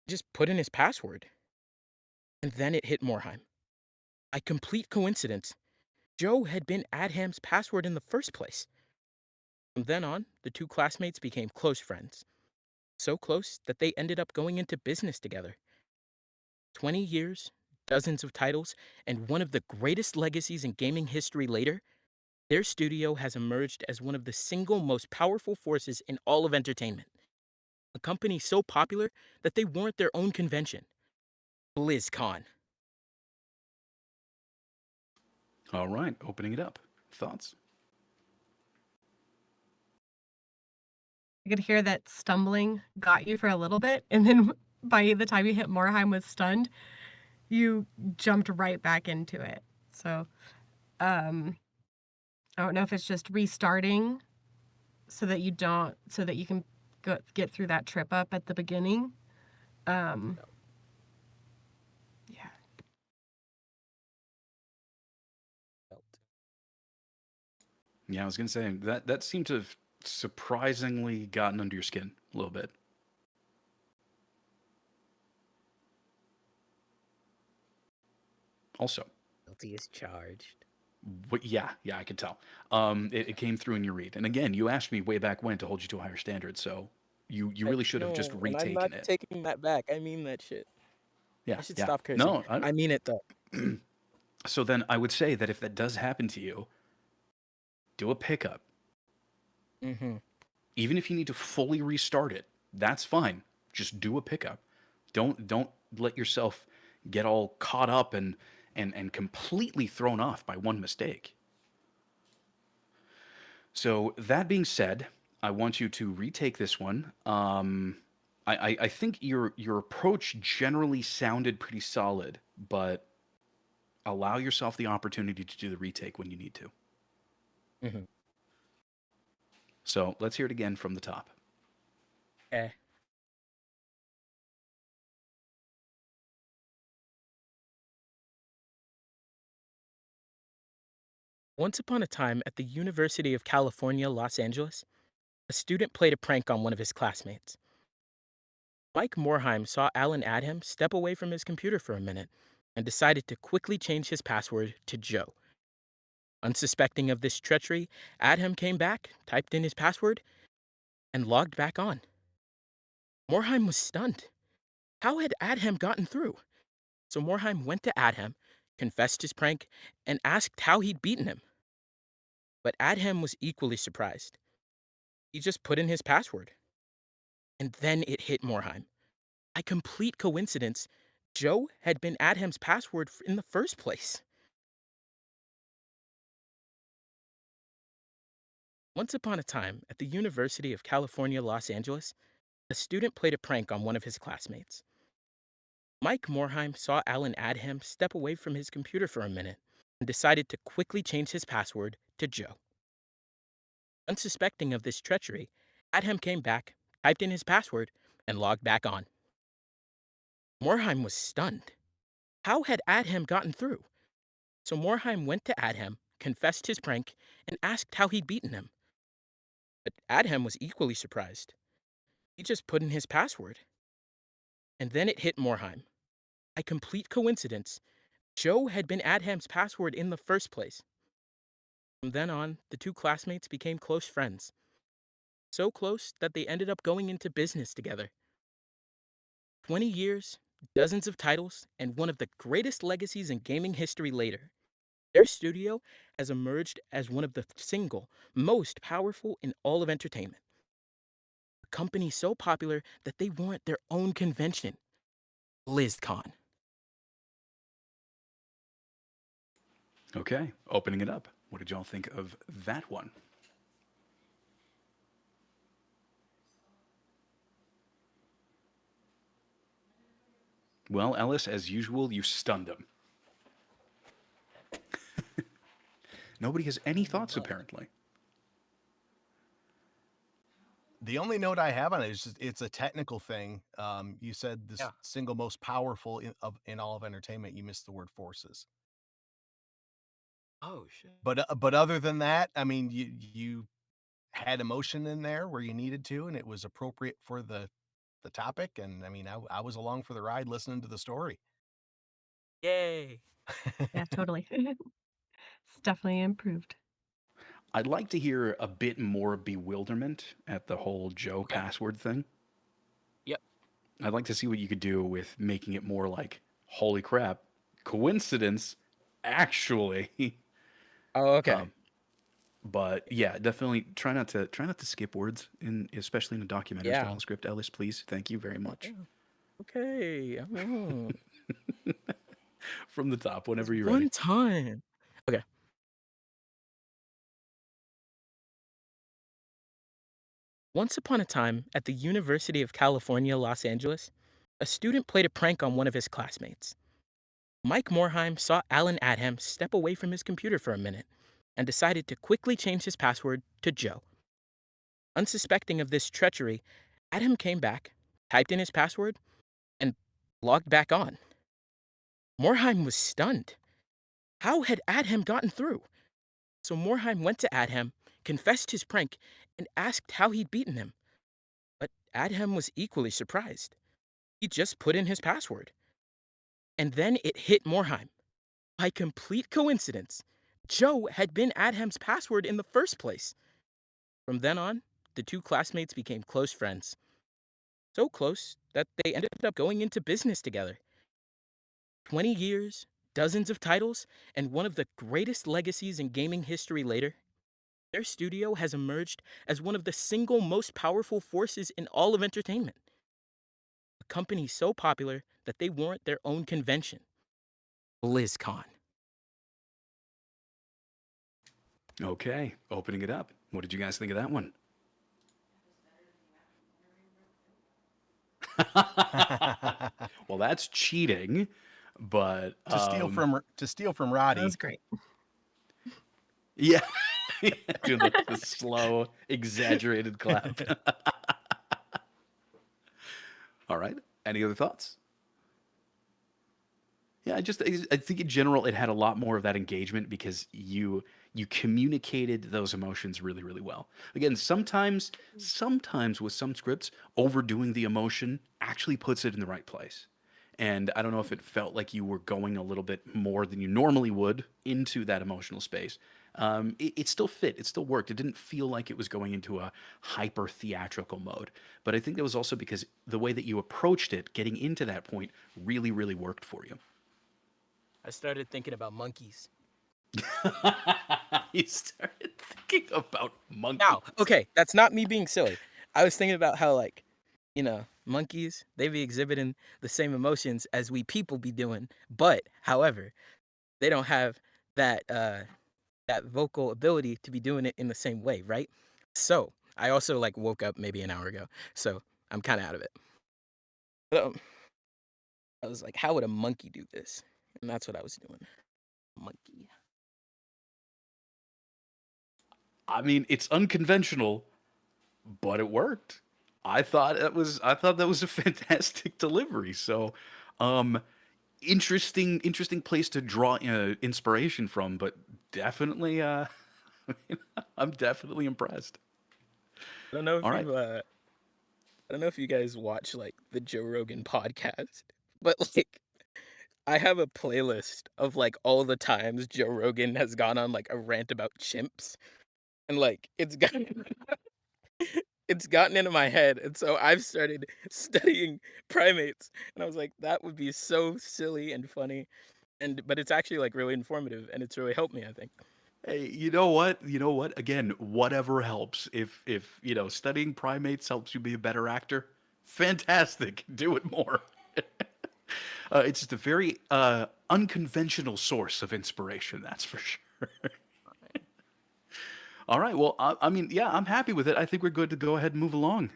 He just put in his password. And then it hit Morheim. By complete coincidence, Joe had been Adham's password in the first place. From then on, the two classmates became close friends. So close that they ended up going into business together. 20 years, dozens of titles, and one of the greatest legacies in gaming history later, their studio has emerged as one of the single most powerful forces in all of entertainment. A company so popular that they warrant their own convention, BlizzCon. All right, opening it up. Thoughts? I could hear that stumbling got you for a little bit, and then by the time you hit Morheim was stunned, you jumped right back into it. So, I don't know if it's just restarting so that you can get through that trip up at the beginning. Yeah. Yeah, I was gonna say that seemed to have surprisingly gotten under your skin a little bit. Also, Guilty is charged. yeah, I could tell. It came through in your read, and again, you asked me way back when to hold you to a higher standard, so you really should have just No, and I'm not retaken it. taking that back. I mean that shit. Yeah, I should yeah. stop cursing. No, I mean it though. so then I would say that if that does happen to you, do a pickup. Mm-hmm. Even if you need to fully restart it, that's fine. Just do a pickup. Don't let yourself get all caught up and completely thrown off by one mistake. So that being said, I want you to retake this one. I think your approach generally sounded pretty solid, but allow yourself the opportunity to do the retake when you need to. Mm-hmm. So let's hear it again from the top. Okay. Once upon a time at the University of California, Los Angeles, a student played a prank on one of his classmates. Mike Morheim saw Alan Adham step away from his computer for a minute and decided to quickly change his password to Joe. Unsuspecting of this treachery, Adham came back, typed in his password, and logged back on. Morheim was stunned. How had Adham gotten through? So Morheim went to Adham, confessed his prank, and asked how he'd beaten him. But Adham was equally surprised. He just put in his password. And then it hit Morheim. By complete coincidence, Joe had been Adham's password in the first place. Once upon a time, at the University of California, Los Angeles, a student played a prank on one of his classmates. Mike Morheim saw Alan Adham step away from his computer for a minute and decided to quickly change his password to Joe. Unsuspecting of this treachery, Adham came back, typed in his password, and logged back on. Morheim was stunned. How had Adham gotten through? So Morheim went to Adham, confessed his prank, and asked how he'd beaten him. But Adham was equally surprised. He just put in his password. And then it hit Morheim. By complete coincidence, Joe had been Adham's password in the first place. From then on, the two classmates became close friends. So close that they ended up going into business together. 20 years, dozens of titles, and one of the greatest legacies in gaming history later, Their studio has emerged as one of the single most powerful in all of entertainment. A company so popular that they warrant their own convention, BlizzCon. Okay, opening it up. What did y'all think of that one? Well, Ellis, as usual, you stunned him. Nobody has any thoughts, apparently. The only note I have on it is just, it's a technical thing. You said this single most powerful in all of entertainment. You missed the word forces. Oh, shit. But other than that, I mean, you had emotion in there where you needed to, and it was appropriate for the topic. And I mean, I was along for the ride listening to the story. Yay. Yeah, totally. It's definitely improved. I'd like to hear a bit more bewilderment at the whole Joe Okay. password thing. Yep. I'd like to see what you could do with making it more like, holy crap, coincidence, actually. Oh, okay. But yeah, definitely try not to skip words in, especially in a documentary Yeah. style script. Ellis, please, thank you very much. Okay. From the top, There's whenever you're ready. one time. Okay. Once upon a time, at the University of California, Los Angeles, a student played a prank on one of his classmates. Mike Morheim saw Alan Adham step away from his computer for a minute and decided to quickly change his password to Joe. Unsuspecting of this treachery, Adham came back, typed in his password, and logged back on. Morheim was stunned. How had Adham gotten through? So Morheim went to Adham, confessed his prank, and asked how he'd beaten him. But Adham was equally surprised. He just put in his password. And then it hit Morheim. By complete coincidence, Joe had been Adham's password in the first place. From then on, the two classmates became close friends. So close that they ended up going into business together. 20 years, dozens of titles, and one of the greatest legacies in gaming history later, their studio has emerged as one of the single most powerful forces in all of entertainment. A company so popular that they warrant their own convention, BlizzCon. Okay, opening it up. What did you guys think of that one? Well, that's cheating, but to steal from That Roddy. was great. yeah, do the slow, exaggerated clap. All right. Any other thoughts? Yeah, I think in general it had a lot more of that engagement because you communicated those emotions really really well. Again, sometimes with some scripts, overdoing the emotion actually puts it in the right place. And I don't know if it felt like you were going a little bit more than you normally would into that emotional space. It still fit. It still worked. It didn't feel like it was going into a hyper theatrical mode. But I think that was also because the way that you approached it, getting into that point, really, really worked for you. I started thinking about monkeys. You started thinking about monkeys. Now, okay, that's not me being silly. I was thinking about how, like, monkeys, they be exhibiting the same emotions as we people be doing. But, however, they don't have that vocal ability to be doing it in the same way, right? So, I also, like, woke up maybe an hour ago. So, I'm kind of out of it. But, I was like, how would a monkey do this? And that's what I was doing. Monkey. I mean, it's unconventional, but it worked. I thought that was a fantastic delivery. So, um, interesting place to draw inspiration from, but definitely, I'm definitely impressed. I don't know if All right. you've I don't know if you guys watch like the Joe Rogan podcast, but like I have a playlist of like all the times Joe Rogan has gone on like a rant about chimps, and like it's gotten into my head, and so I've started studying primates, and I was like, that would be so silly and funny. but it's actually like really informative, and it's really helped me, I think. Hey, you know what? You know what? Again, whatever helps. If studying primates helps you be a better actor, fantastic. Do it more. It's just a very unconventional source of inspiration, that's for sure. All right. Well, I mean, yeah, I'm happy with it. I think we're good to go ahead and move along.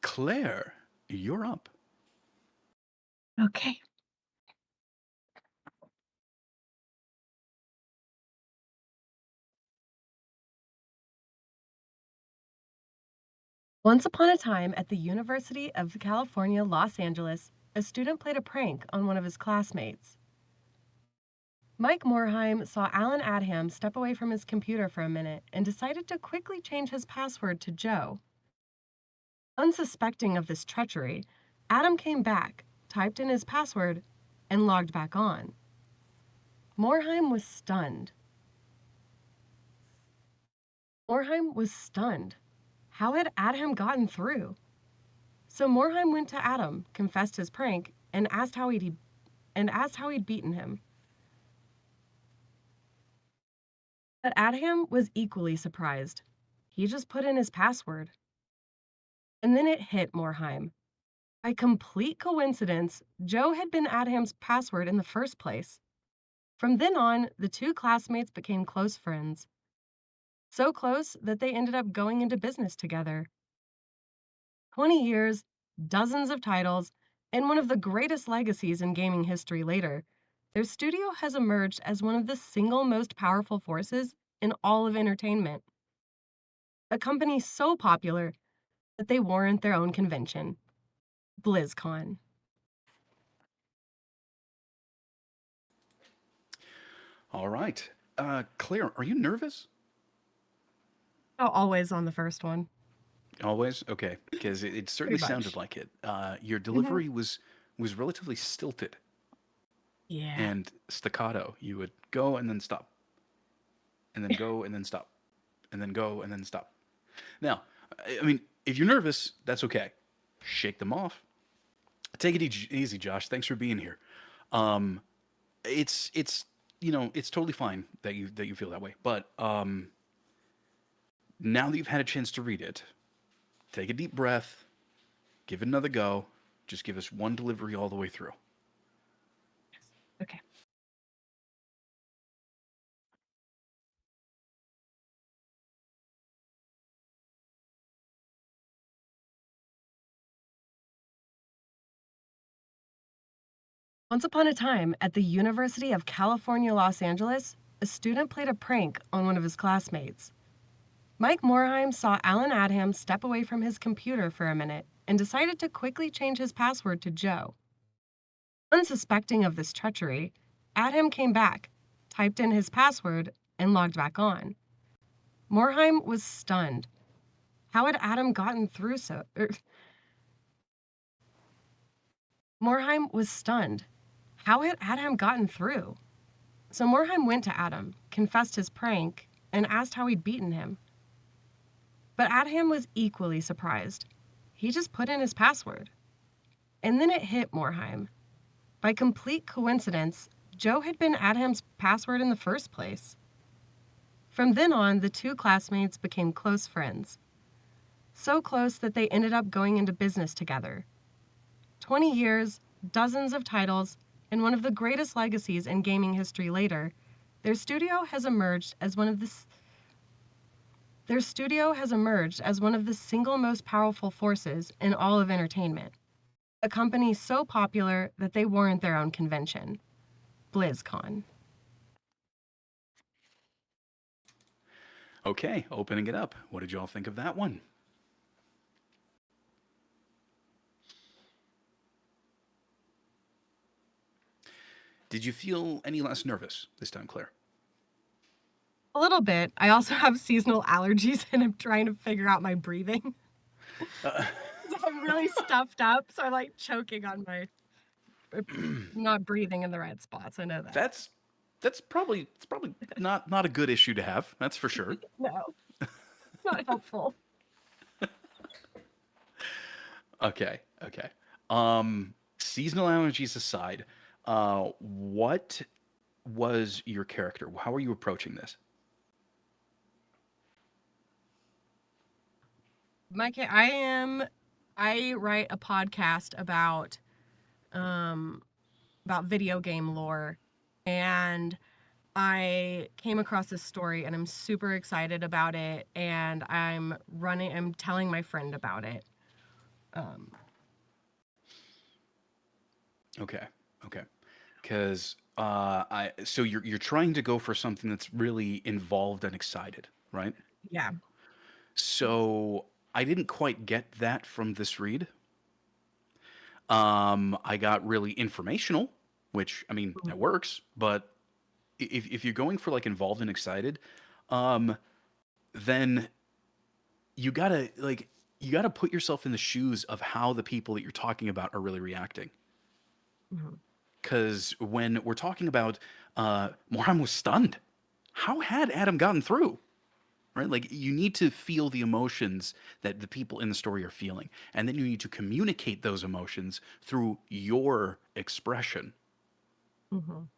Claire, you're up. Okay. Once upon a time at the University of California, Los Angeles, a student played a prank on one of his classmates. Mike Morheim saw Alan Adham step away from his computer for a minute and decided to quickly change his password to Joe. Unsuspecting of this treachery, Adam came back, typed in his password, and logged back on. Morheim was stunned. How had Adam gotten through? So Morheim went to Adam, confessed his prank, and asked how he'd beaten him. But Adham was equally surprised. He just put in his password. And then it hit Morheim. By complete coincidence, Joe had been Adham's password in the first place. From then on, the two classmates became close friends. So close that they ended up going into business together. 20 years, dozens of titles, and one of the greatest legacies in gaming history later, their studio has emerged as one of the single most powerful forces in all of entertainment. A company so popular that they warrant their own convention, BlizzCon. All right. Claire, are you nervous? Oh, always on the first one. Always? Okay. Because it certainly Pretty sounded much. like it. Your Mhm. delivery was relatively stilted Yeah. and staccato. You would go and then stop, and then go and then stop, and then go and then stop. Now, I mean, if you're nervous, that's okay. Shake them off. Take it easy, Josh. Thanks for being here. Um, it's it's totally fine that you feel that way. But now that you've had a chance to read it, take a deep breath, give it another go. Just give us one delivery all the way through. Okay. Once upon a time, at the University of California, Los Angeles, a student played a prank on one of his classmates. Mike Morheim saw Alan Adham step away from his computer for a minute and decided to quickly change his password to Joe. Unsuspecting of this treachery, Adham came back, typed in his password, and logged back on. Morheim was stunned. How had Adam gotten through so? Morheim was stunned. How had Adam gotten through? So Morheim went to Adam, confessed his prank, and asked how he'd beaten him. But Adham was equally surprised. He just put in his password. And then it hit Morheim. By complete coincidence, Joe had been Adham's password in the first place. From then on, the two classmates became close friends. So close that they ended up going into business together. 20 years, dozens of titles, and one of the greatest legacies in gaming history later, their studio has emerged as one of the single most powerful forces in all of entertainment. A company so popular that they warrant their own convention, BlizzCon. Okay, opening it up. What did y'all think of that one? Did you feel any less nervous this time, Claire? A little bit. I also have seasonal allergies and I'm trying to figure out my breathing. Uh, I'm really stuffed up, so I'm like choking on my not breathing in the right spots. I know that. that's probably not a good issue to have. That's for sure. No, not helpful. Okay, okay. Seasonal allergies aside, What was your character? How are you approaching this? I write a podcast um about video game lore, and I came across this story and I'm super excited about it, and I'm telling my friend about it. Um Okay. Okay. Because I so you're trying to go for something that's really involved and excited, right? yeah. So I didn't quite get that from this read. I got really informational, which I mean Mhm. that works, but if you're going for like involved and excited, um, then you gotta like you gotta put yourself in the shoes of how the people that you're talking about are really reacting. Mhm. Because when we're talking about Moram was stunned. How had Adam gotten through? Right? Like you need to feel the emotions that the people in the story are feeling, and then you need to communicate those emotions through your expression. Mhm.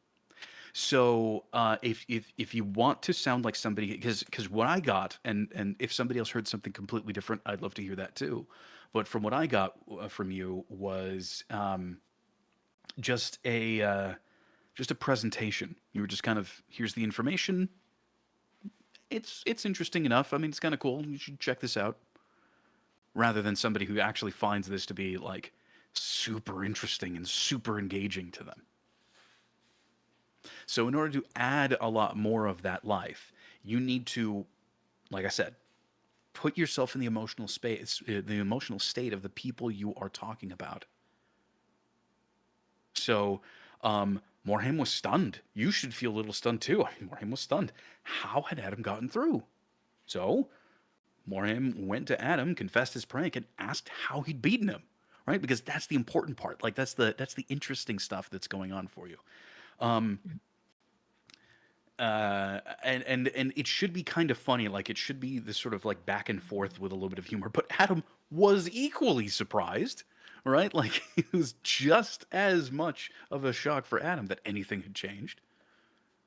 So if you want to sound like somebody, because what I got, and if somebody else heard something completely different, I'd love to hear that too. But from what I got from you was just a uh, just a presentation. You were just kind of here's the information. It's interesting enough. I mean, it's kind of cool. You should check this out. Rather than somebody who actually finds this to be like super interesting and super engaging to them. So in order to add a lot more of that life, you need to, like I said, put yourself in the emotional space, the emotional state of the people you are talking about. So, Morhaime was stunned. You should feel a little stunned too. I mean, Morhaime was stunned. How had Adam gotten through? So, Morhaime went to Adam, confessed his prank, and asked how he'd beaten him. Right? Because that's the important part. Like that's the interesting stuff that's going on for you. Um, and it should be kind of funny. Like it should be this sort of like back and forth with a little bit of humor. But Adam was equally surprised. Right? Like it was just as much of a shock for Adam that anything had changed.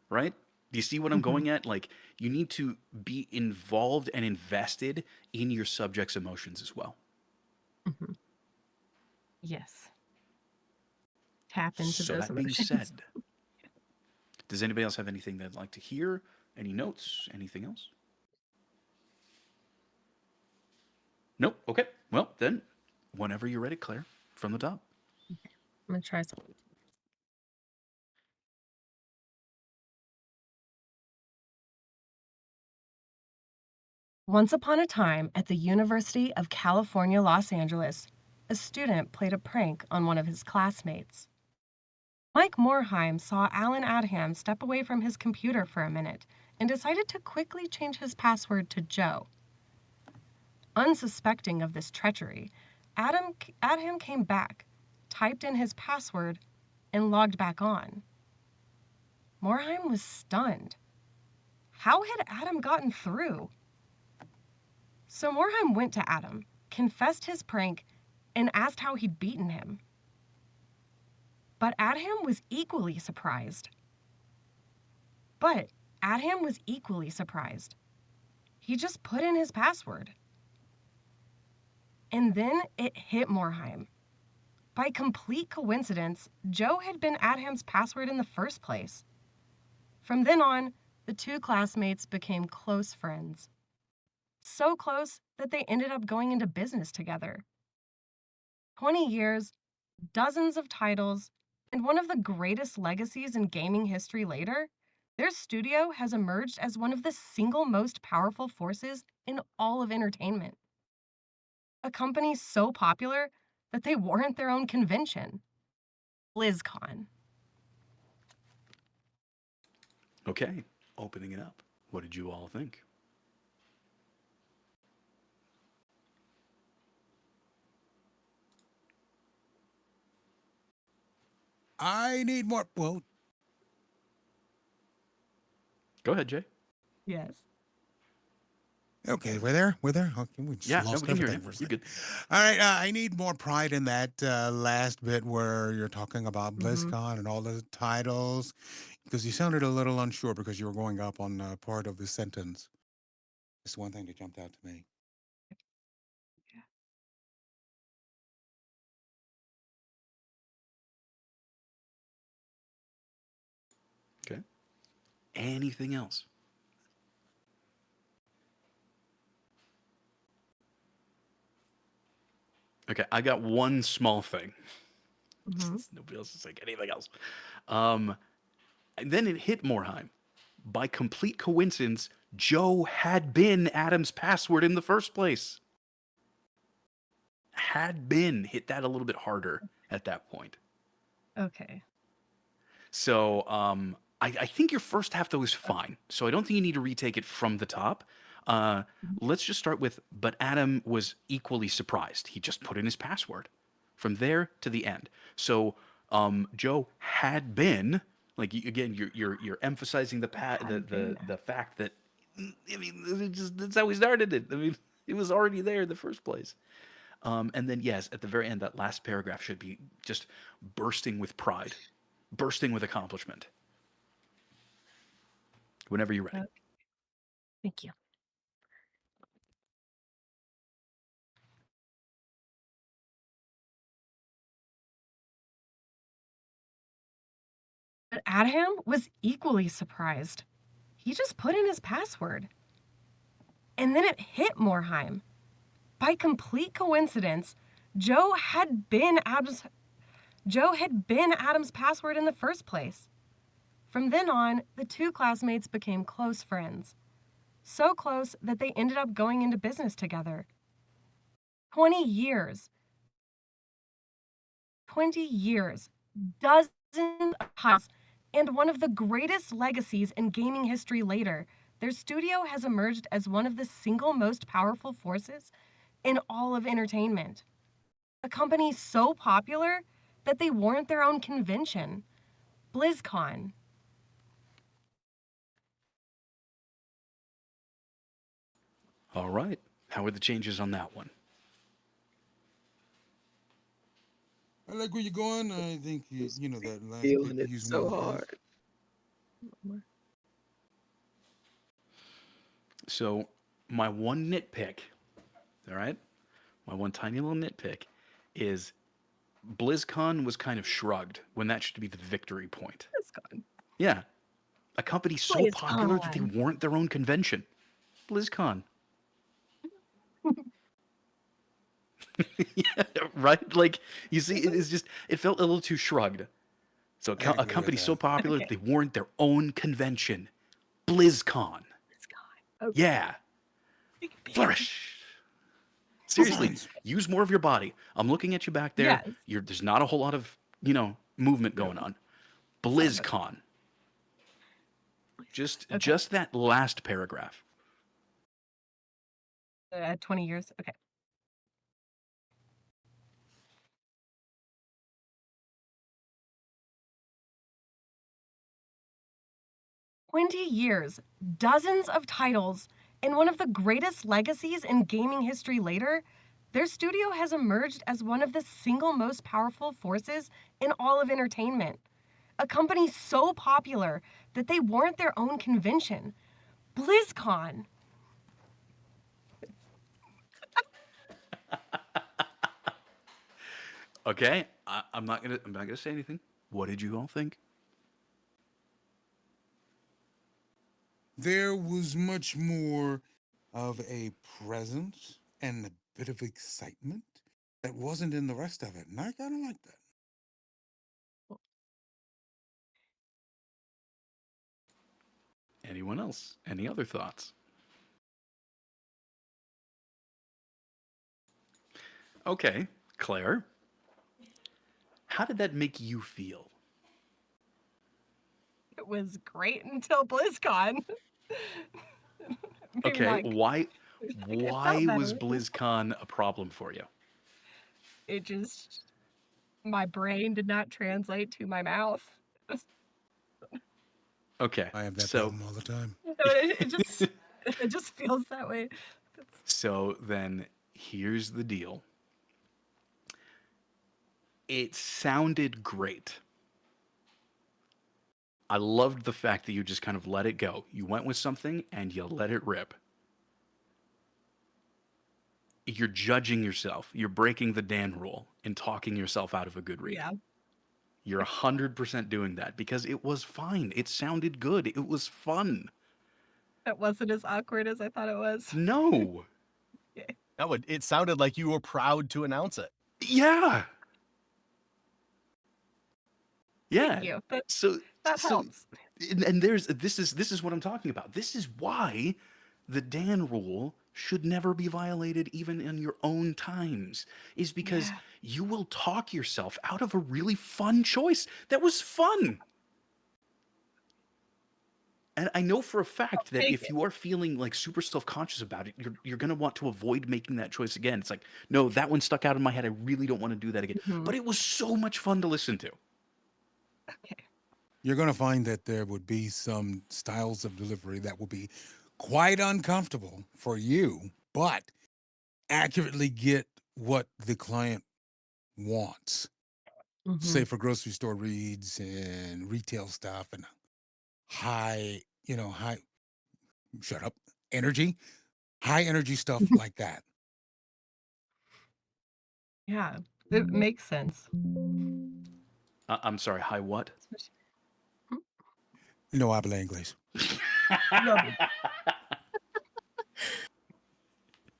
Right? Do you see what I'm Mhm. going at? Like you need to be involved and invested in your subject's emotions as well. Mhm. Yes. Tap into So those that being emotions. said, does anybody else have anything they'd like to hear? Any notes? Anything else? Nope. Okay. Well, then, whenever you're ready, Claire, from the top. I'm gonna try something. Once upon a time, at the University of California, Los Angeles, a student played a prank on one of his classmates. Mike Morheim saw Alan Adham step away from his computer for a minute and decided to quickly change his password to Joe. Unsuspecting of this treachery, Adham came back, typed in his password, and logged back on. Morheim was stunned. How had Adam gotten through? So Morheim went to Adam, confessed his prank, and asked how he'd beaten him. But Adham was equally surprised. But Adham was equally surprised. He just put in his password. And then it hit Morheim. By complete coincidence, Joe had been Adham's password in the first place. From then on, the two classmates became close friends. So close that they ended up going into business together. 20 years, dozens of titles, and one of the greatest legacies in gaming history later, their studio has emerged as one of the single most powerful forces in all of entertainment. A company so popular that they warrant their own convention, BlizzCon. Okay. Opening it up. What did you all think? I need more. Well, Go ahead, Jay. Yes. Okay, we're there. We're there. Okay, we just Yeah, no, lost we can hear everything you. for a You're second. good. All right, I need more pride in that last bit where you're talking about Mhm. BlizzCon and all the titles, because you sounded a little unsure because you were going up on part of the sentence. It's one thing that jumped out to me. Okay. Anything else? Okay, I got one small thing. Mhm. Nobody else is saying anything else. Um, and then it hit Morheim. By complete coincidence, Joe had been Adam's password in the first place. Had been. Hit that a little bit harder at that point. Okay. So I think your first half though is fine. So I don't think you need to retake it from the top. Uh, Mhm. let's just start with, but Adam was equally surprised. He just put in his password from there to the end. So Joe had been like again, you're emphasizing Had been. the fact that I mean that's how we started it. I mean it was already there in the first place. And then yes, at the very end, that last paragraph should be just bursting with pride, bursting with accomplishment. Whenever you're ready. Thank you. But Adham was equally surprised. He just put in his password. And then it hit Morheim. By complete coincidence, Joe had been Adam's password in the first place. From then on, the two classmates became close friends. So close that they ended up going into business together. 20 years. 20 years. Dozens of titles, and one of the greatest legacies in gaming history later, their studio has emerged as one of the single most powerful forces in all of entertainment. A company so popular that they warrant their own convention, BlizzCon. All right. How are the changes on that one? I like where you're going. I think you know that last bit Feeling you it use more so if. hard. So, my one nitpick, all right? My one tiny little nitpick is BlizzCon was kind of shrugged when that should be the victory point. BlizzCon. Yeah. A company so popular that they BlizzCon. warrant their own convention. BlizzCon. Yeah, right? Like, you see, it is just, it felt a little too shrugged. So, I a agree with company so that. popular that Okay. they warrant their own convention. BlizzCon. BlizzCon. Okay. Yeah. Flourish. Seriously, Signs. use more of your body. I'm looking at you back there. Yes. There's not a whole lot of, movement going on. Sorry about BlizzCon. Okay. Just that last paragraph. 20 years. Okay. "20 years, dozens of titles, and one of the greatest legacies in gaming history later, their studio has emerged as one of the single most powerful forces in all of entertainment. A company so popular that they warrant their own convention, BlizzCon." Okay, I'm not gonna say anything. What did you all think? There was much more of a presence and a bit of excitement that wasn't in the rest of it, and I kind of like that. Anyone else? Any other thoughts? Okay, Claire, how did that make you feel? It was great until BlizzCon. Maybe Okay, not. Like, it felt why was better. BlizzCon a problem for you? It just, my brain did not translate to my mouth. Okay, I have that so problem all the time. It just It just feels that way. So then here's the deal. It sounded great. I loved the fact that you just kind of let it go. You went with something and you let it rip. You're judging yourself. You're breaking the Dan rule and talking yourself out of a good read. Yeah. You're 100% doing that because it was fine. It sounded good. It was fun. It wasn't as awkward as I thought it was. No. It sounded like you were proud to announce it. Yeah. Yeah. Thank you. So That so helps. and there's this is what I'm talking about. This is why the Dan rule should never be violated even in your own times is because Yeah. you will talk yourself out of a really fun choice. That was fun. And I know for a fact that Take if it. you are feeling like super self-conscious about it, you're gonna want to avoid making that choice again. It's like, no, that one stuck out in my head. I really don't want to do that again. Mhm. But it was so much fun to listen to. Okay. You're going to find that there would be some styles of delivery that will be quite uncomfortable for you, but accurately get what the client wants. Say Mhm. for grocery store reads and retail stuff and high, high, shut up, energy, high energy stuff like that. Yeah. It makes sense. I'm sorry, hi what? No habla inglés. Love it.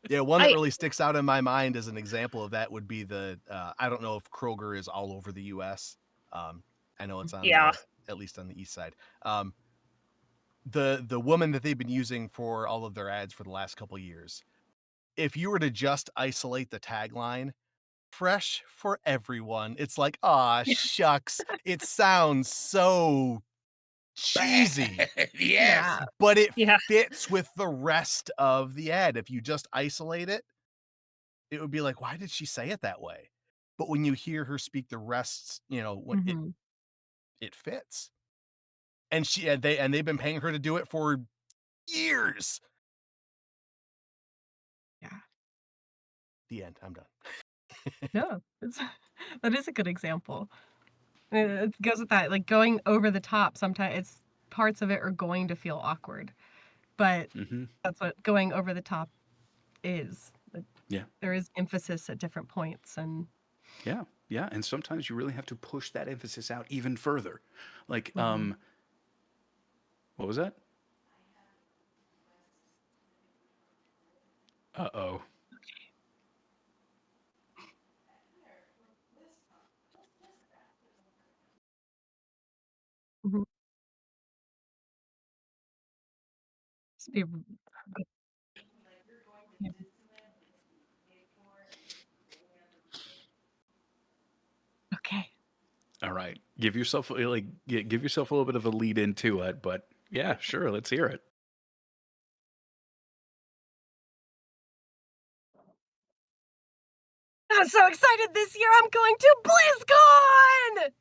Yeah, one that I really sticks out in my mind as an example of that would be I don't know if Kroger is all over the US. I know it's on yeah. at least on the east side. The woman that they've been using for all of their ads for the last couple years. If you were to just isolate the tagline, fresh for everyone, it's like, "Aw, shucks, it sounds so cheesy." Yes. Yeah. But it Yeah. fits with the rest of the ad. If you just isolate it, it would be like, "Why did she say it that way?" But when you hear her speak the rest, when Mhm. it fits. And they've been paying her to do it for years. Yeah. The end. I'm done. No, it's that is a good example. It goes with that, like, going over the top, sometimes it's parts of it are going to feel awkward, but Hmm. that's what going over the top is. Yeah. There is emphasis at different points, and Yeah. Yeah. And sometimes you really have to push that emphasis out even further. Like, Mhm. what was that? Uh-oh. Mhm. Just be yeah. Okay. All right. Give yourself give yourself a little bit of a lead into it, but yeah, sure, let's hear it. I'm so excited this year, I'm going to BlizzCon!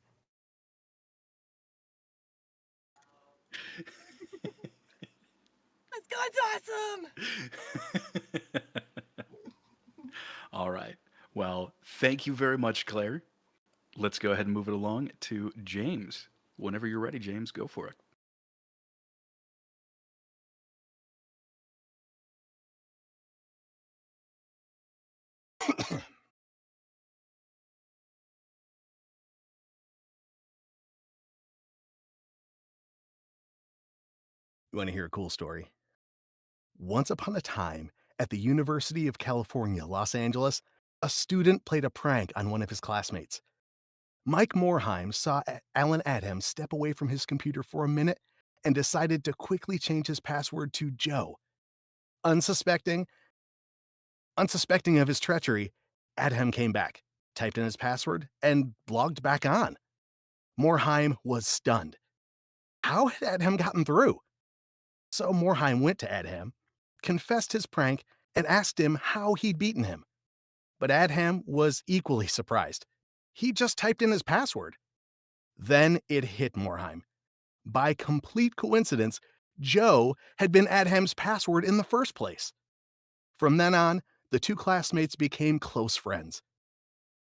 BlizzCon's awesome! All right. Well, thank you very much, Claire. Let's go ahead and move it along to James. Whenever you're ready, James, go for it. You wanna hear a cool story? Once upon a time, at the University of California, Los Angeles, a student played a prank on one of his classmates. Mike Morheim saw Alan Adams step away from his computer for a minute and decided to quickly change his password to Joe. Unsuspecting, unsuspecting of his treachery, Adham came back, typed in his password, and logged back on. Morheim was stunned. How had Adham gotten through? So Morheim went to Adham, confessed his prank, and asked him how he'd beaten him. But Adham was equally surprised. He just typed in his password. Then it hit Morheim. By complete coincidence, Joe had been Adham's password in the first place. From then on, the two classmates became close friends.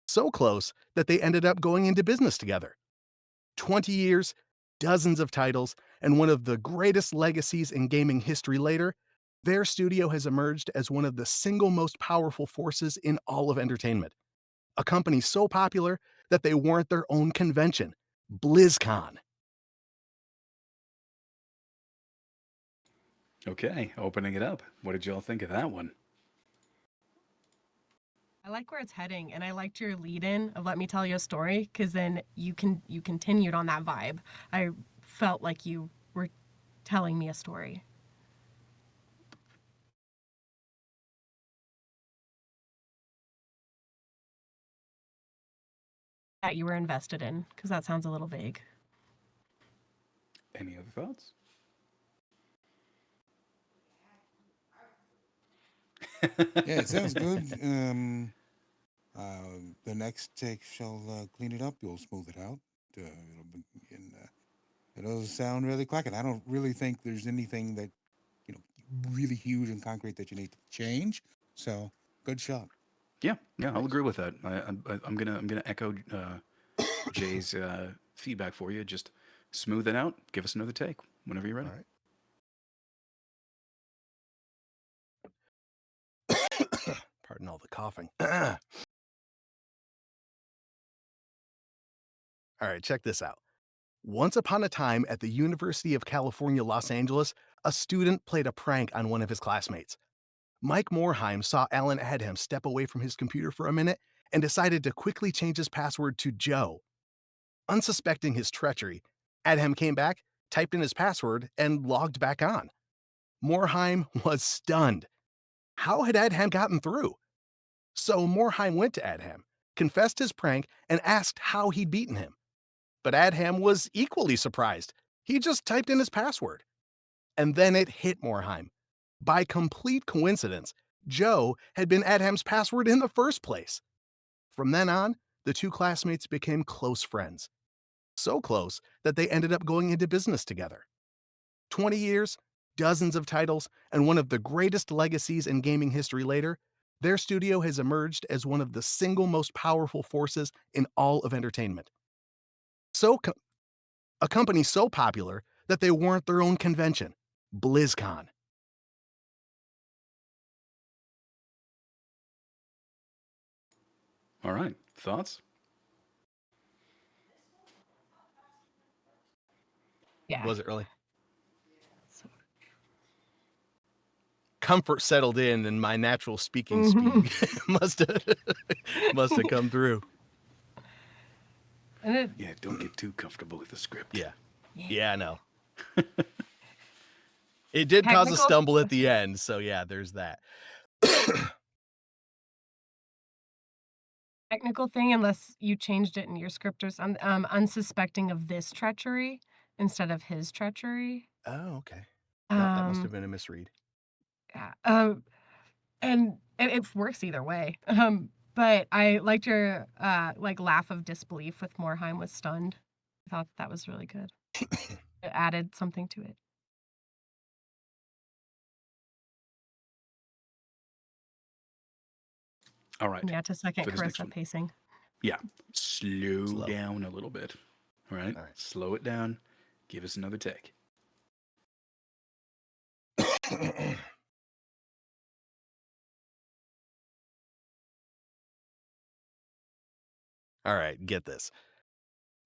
So close that they ended up going into business together. 20 years, dozens of titles, and one of the greatest legacies in gaming history later, their studio has emerged as one of the single most powerful forces in all of entertainment. A company so popular that they warrant their own convention, BlizzCon. Okay, opening it up. What did y'all think of that one? I like where it's heading, and I liked your lead-in of "Let me tell you a story," because then you continued on that vibe. I felt like you were telling me a story. That you were invested in, because that sounds a little vague. Any other thoughts? Yeah, it sounds good. The next take shall clean it up. You'll smooth it out. It'll sound really clacking. I don't really think there's anything that you know really huge and concrete that you need to change. So good shot. Yeah, yeah, I'll Thanks. agree with that. I'm gonna echo Jay's feedback for you. Just smooth it out. Give us another take whenever you're ready. All right. Pardon all the coughing. All right, check this out. Once upon a time at the University of California, Los Angeles, a student played a prank on one of his classmates. Mike Morheim saw Alan Adham step away from his computer for a minute and decided to quickly change his password to Joe. Unsuspecting his treachery, Adham came back, typed in his password, and logged back on. Morheim was stunned. How had Adham gotten through? So Morheim went to Adham, confessed his prank, and asked how he'd beaten him. But Adham was equally surprised. He just typed in his password. And then it hit Morheim. By complete coincidence, Joe had been Adham's password in the first place. From then on, the two classmates became close friends. So close that they ended up going into business together. 20 years, dozens of titles, and one of the greatest legacies in gaming history later, their studio has emerged as one of the single most powerful forces in all of entertainment. So, a company so popular that they warrant their own convention, BlizzCon. All right, thoughts? Yeah. Was it really? So- Comfort settled in, and my natural speaking speed must have come through. And it, Yeah, don't get too comfortable with the script. Yeah, I know. It did cause a Technical- stumble at the end, so yeah, there's that. technical thing, unless you changed it in your script or something, unsuspecting of this treachery instead of his treachery. Oh, okay. No, that must have been a misread. Yeah, and it works either way. But I liked your like laugh of disbelief with Morheim was stunned. I thought that was really good. It added something to it. All right. And yeah, to second For this next Carissa one. pacing. Yeah, slow Slow. down a little bit. All right? All right. Slow it down. Give us another take. All right, get this.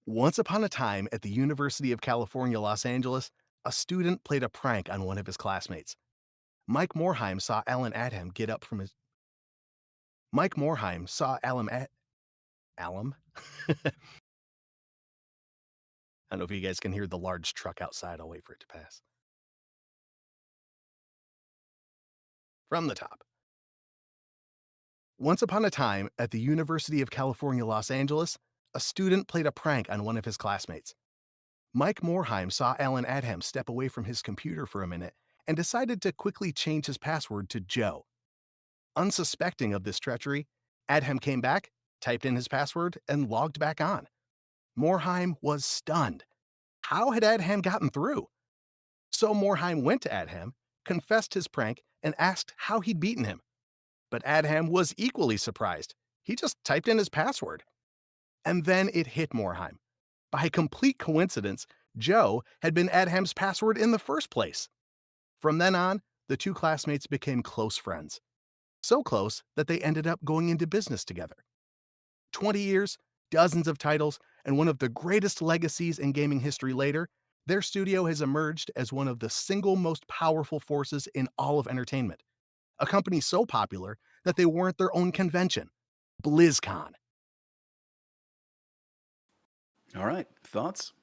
Once upon a time at the University of California, Los Angeles, a student played a prank on one of his classmates. Mike Morheim saw Alan Adham get up from his. Mike Morheim saw Alan Alum? I don't know if you guys can hear the large truck outside. I'll wait for it to pass. From the top. Once upon a time at the University of California, Los Angeles, a student played a prank on one of his classmates. Mike Morheim saw Alan Adham step away from his computer for a minute and decided to quickly change his password to Joe. Unsuspecting of this treachery, Adham came back, typed in his password, and logged back on. Morheim was stunned. How had Adham gotten through? So Morheim went to Adham, confessed his prank, and asked how he'd beaten him. But Adham was equally surprised. He just typed in his password. And then it hit Morheim. By complete coincidence, Joe had been Adham's password in the first place. From then on, the two classmates became close friends. So close that they ended up going into business together. 20 years, dozens of titles, and one of the greatest legacies in gaming history later, their studio has emerged as one of the single most powerful forces in all of entertainment. A company so popular that they warrant their own convention, BlizzCon. All right, thoughts?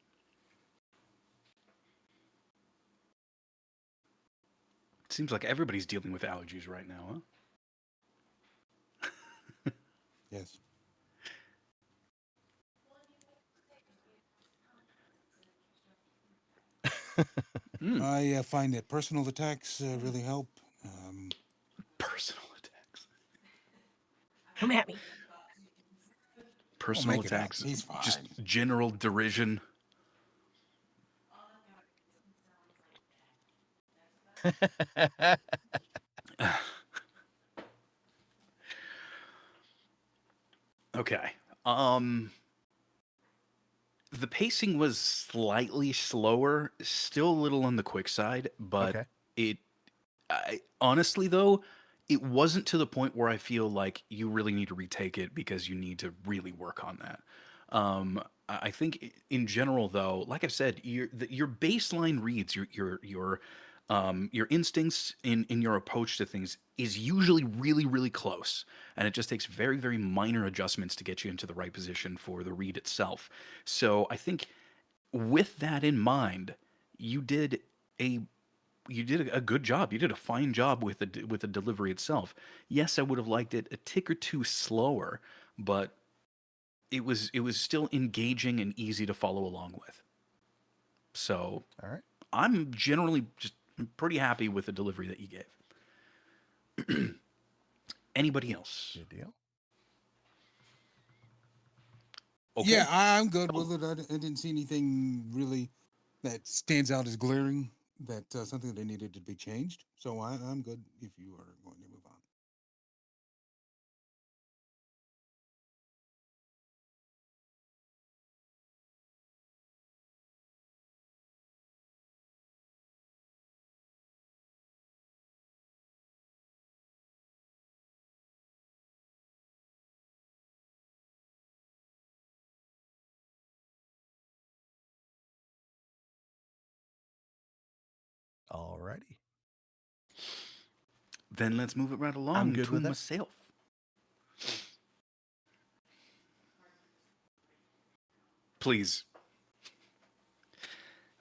Seems like everybody's dealing with allergies right now, huh? Yes. I find that personal attacks really help. Personal attacks. Come at me. Personal make it up. attacks. He's fine. Just general derision. Okay. The pacing was slightly slower, still a little on the quick side, but Okay. honestly though, it wasn't to the point where I feel like you really need to retake it because you need to really work on that. I think in general though, like I said, your baseline reads, your instincts in your approach to things is usually really really close, and it just takes very very minor adjustments to get you into the right position for the read itself. So I think with that in mind, you did a a good job. You did a fine job with the delivery itself. Yes, I would have liked it a tick or two slower, but it was still engaging and easy to follow along with. So All right. I'm generally just pretty happy with the delivery that you gave. Anybody else? Good deal. Okay. Yeah, I'm good with it. I didn't see anything really that stands out as glaring. That something that needed to be changed. So I'm good if you are going to move on. All righty. Then let's move it right along I'm good to with it. myself. Please.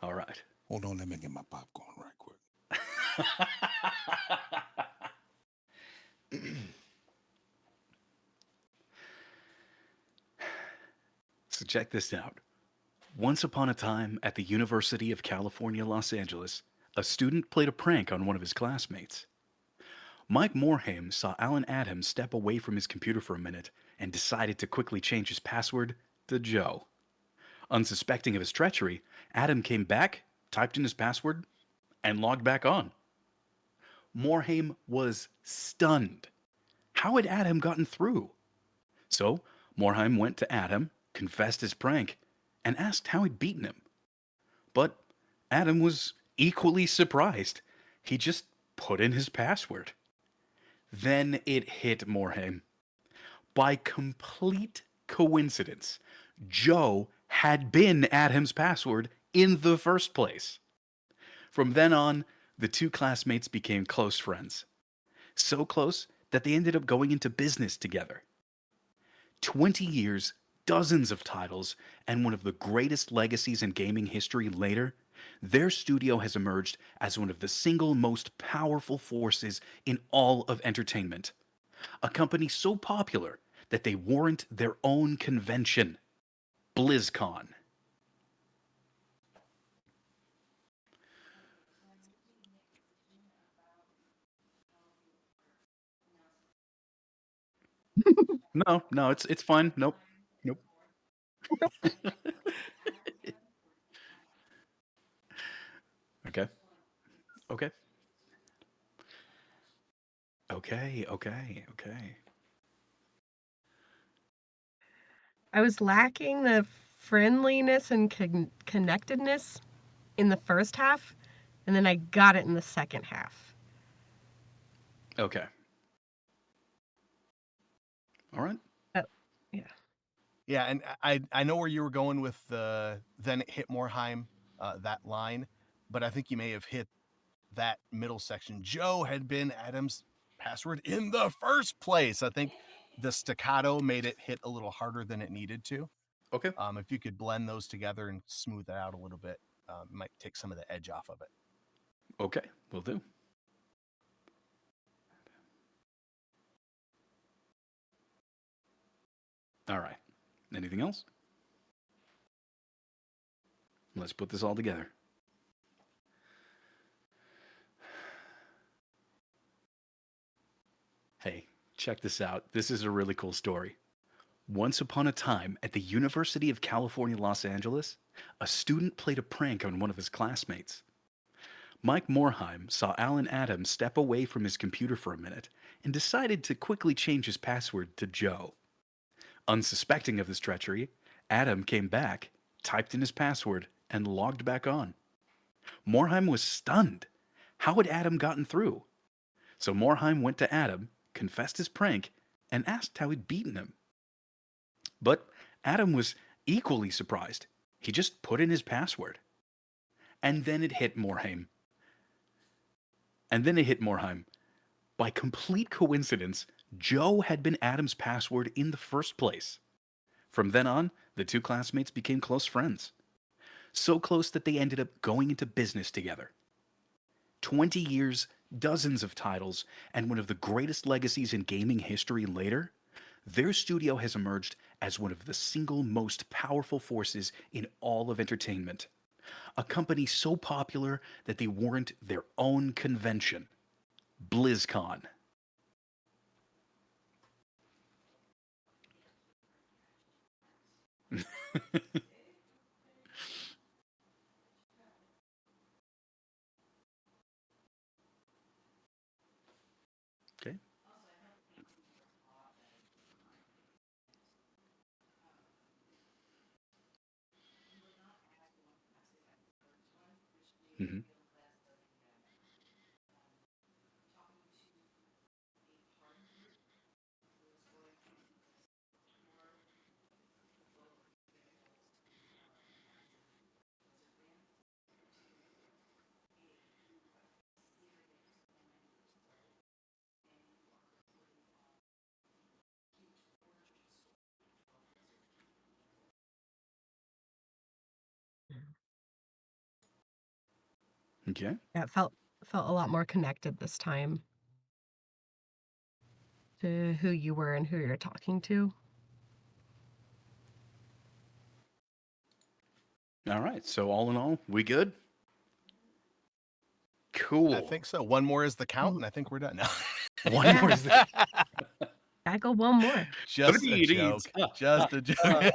All right. Hold on, let me get my popcorn right quick. So check this out. Once upon a time at the University of California, Los Angeles, a student played a prank on one of his classmates. Mike Morhaime saw Alan Adams step away from his computer for a minute and decided to quickly change his password to Joe. Unsuspecting of his treachery, Adam came back, typed in his password, and logged back on. Morhaime was stunned. How had Adam gotten through? So, Morhaime went to Adam, confessed his prank, and asked how he'd beaten him. But Adam was equally surprised. He just put in his password. Then it hit Morhaime. By complete coincidence, Joe had been Adam's password in the first place. From then on, the two classmates became close friends. So close that they ended up going into business together. 20 years, dozens of titles, and one of the greatest legacies in gaming history later, their studio has emerged as one of the single most powerful forces in all of entertainment. A company so popular that they warrant their own convention, BlizzCon. No, no, it's fine. Nope. Nope. Okay. Okay, okay, okay. I was lacking the friendliness and connectedness in the first half, and then I got it in the second half. Okay. All right. Oh, yeah. Yeah, and I know where you were going with the then it hit Morheim, that line, but I think you may have hit that middle section. Joe had been Adam's password in the first place. I think the staccato made it hit a little harder than it needed to. Okay. If you could blend those together and smooth it out a little bit, it might take some of the edge off of it. Okay. Will do. All right. Anything else? Let's put this all together. Hey, check this out. This is a really cool story. Once upon a time, at the University of California, Los Angeles, a student played a prank on one of his classmates. Mike Morheim saw Alan Adams step away from his computer for a minute and decided to quickly change his password to Joe. Unsuspecting of this treachery, Adam came back, typed in his password, and logged back on. Morheim was stunned. How had Adam gotten through? So Morheim went to Adam, confessed his prank, and asked how he'd beaten him. But Adam was equally surprised. He just put in his password. And then it hit Morheim. And then it hit Morheim. By complete coincidence, Joe had been Adam's password in the first place. From then on, the two classmates became close friends. So close that they ended up going into business together. 20 years, dozens of titles, and one of the greatest legacies in gaming history later, their studio has emerged as one of the single most powerful forces in all of entertainment. A company so popular that they warrant their own convention, BlizzCon. Okay. Hmm. Okay. Yeah, it felt a lot more connected this time to who you were and who you're talking to. All right. So all in all, we good? I Cool. think so. One more is the count, Mm, and I think we're done now. One more is the Gotta go one more. Just a three reads. joke. Just a joke.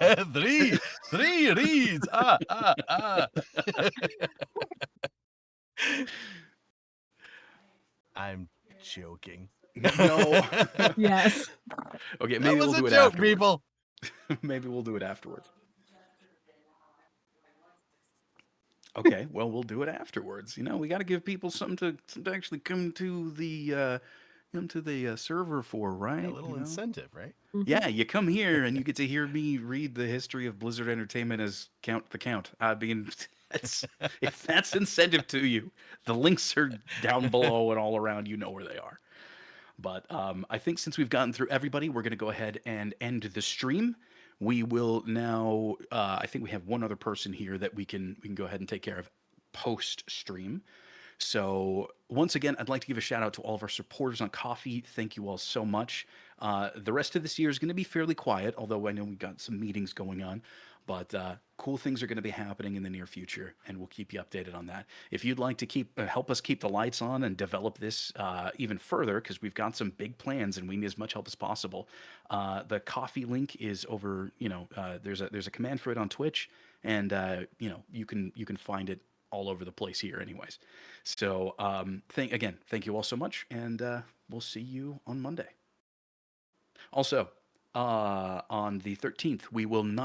Three reads. I'm joking. No. Yes. Okay, That maybe was we'll a do it joke, afterwards. people. Maybe we'll do it afterwards. Okay, well we'll do it afterwards. You know, we got to give people something to actually come to the server for, right? Yeah, a little You know? incentive, right? Yeah, you come here and you get to hear me read the history of Blizzard Entertainment as Count the Count. I mean, that's, if that's incentive to you, the links are down below and all around. You know where they are. But I think since we've gotten through everybody, we're going to go ahead and end the stream. We will now. I think we have one other person here that we can go ahead and take care of post stream. So once again, I'd like to give a shout out to all of our supporters on Coffee. Thank you all so much. The rest of this year is going to be fairly quiet, although I know we've got some meetings going on. But cool things are going to be happening in the near future, and we'll keep you updated on that. If you'd like to keep help us keep the lights on and develop this even further, because we've got some big plans and we need as much help as possible, the Coffee link is over. There's a command for it on Twitch, and you can find it all over the place here, anyways. So, thank you all so much, and we'll see you on Monday. Also, on the 13th, we will not